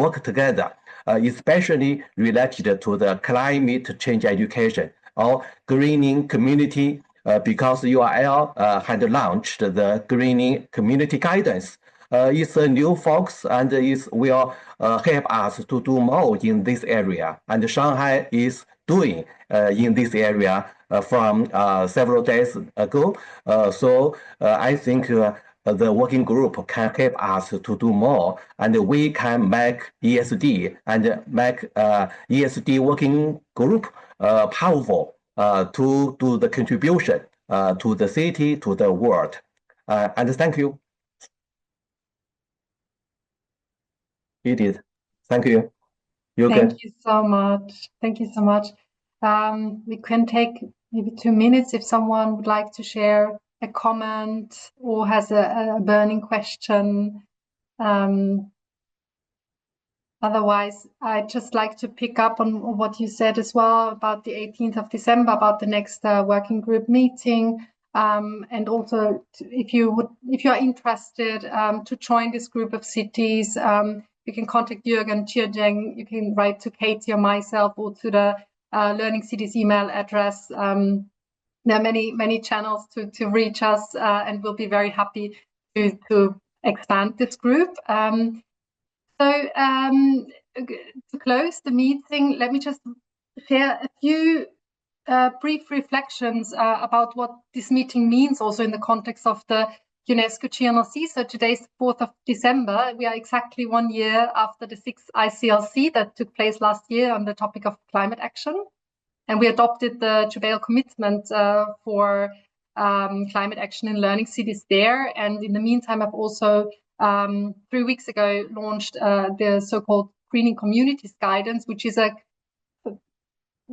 especially related to the climate change education or greening community, because URL had launched the greening community guidance. It's a new focus and it will help us to do more in this area. And Shanghai is doing in this area from several days ago. So I think the working group can help us to do more, and we can make ESD and make ESD working group powerful to do the contribution to the city, to the world. And thank you. Edith, thank you. Thank you so much. Thank you so much. We can take maybe 2 minutes if someone would like to share a comment or has a burning question. Otherwise, I'd just like to pick up on what you said as well about the 18th of December, about the next working group meeting. And also, if you're interested to join this group of cities, you can contact Jürgen, Jiajeng, you can write to Katie or myself, or to the Learning Cities email address. There are many channels to reach us, and we'll be very happy to expand this group. So to close the meeting, let me just share a few brief reflections about what this meeting means also in the context of the UNESCO GNLC. So today's the 4th of December. We are exactly 1 year after the 6th ICLC that took place last year on the topic of climate action. And we adopted the Jubail commitment for climate action in learning cities there. And in the meantime, I've also 3 weeks ago launched the so-called Greening Communities Guidance, which is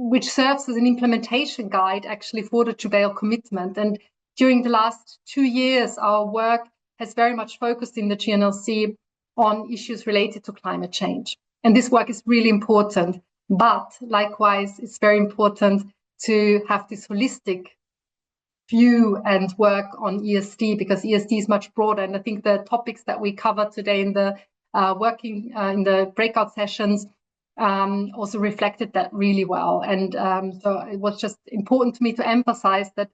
which serves as an implementation guide actually for the Jubail commitment. And during the last 2 years, our work has very much focused in the GNLC on issues related to climate change. And this work is really important, but likewise, it's very important to have this holistic view and work on ESD, because ESD is much broader. And I think the topics that we covered today in the in the breakout sessions also reflected that really well. And so it was just important to me to emphasize that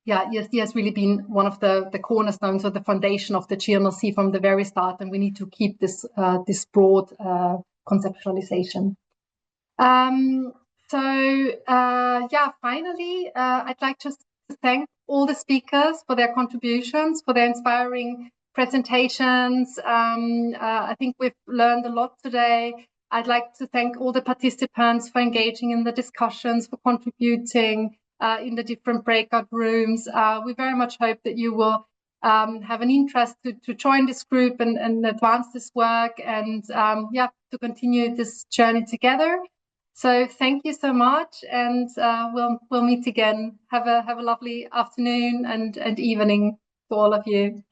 ESD has really been one of the cornerstones or the foundation of the GNLC from the very start, and we need to keep this this broad conceptualization. Finally, I'd like just to thank all the speakers for their contributions, for their inspiring presentations. I think we've learned a lot today. I'd like to thank all the participants for engaging in the discussions, for contributing in the different breakout rooms. We very much hope that you will have an interest to join this group and advance this work, and to continue this journey together. So thank you so much, and we'll meet again. Have a lovely afternoon and evening to all of you.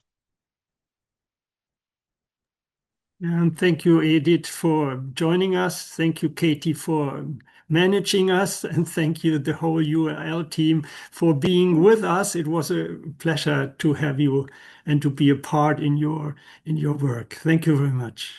And thank you, Edith, for joining us. Thank you, Katie, for managing us, and thank you, the whole URL team, for being with us. It was a pleasure to have you and to be a part in your work. Thank you very much.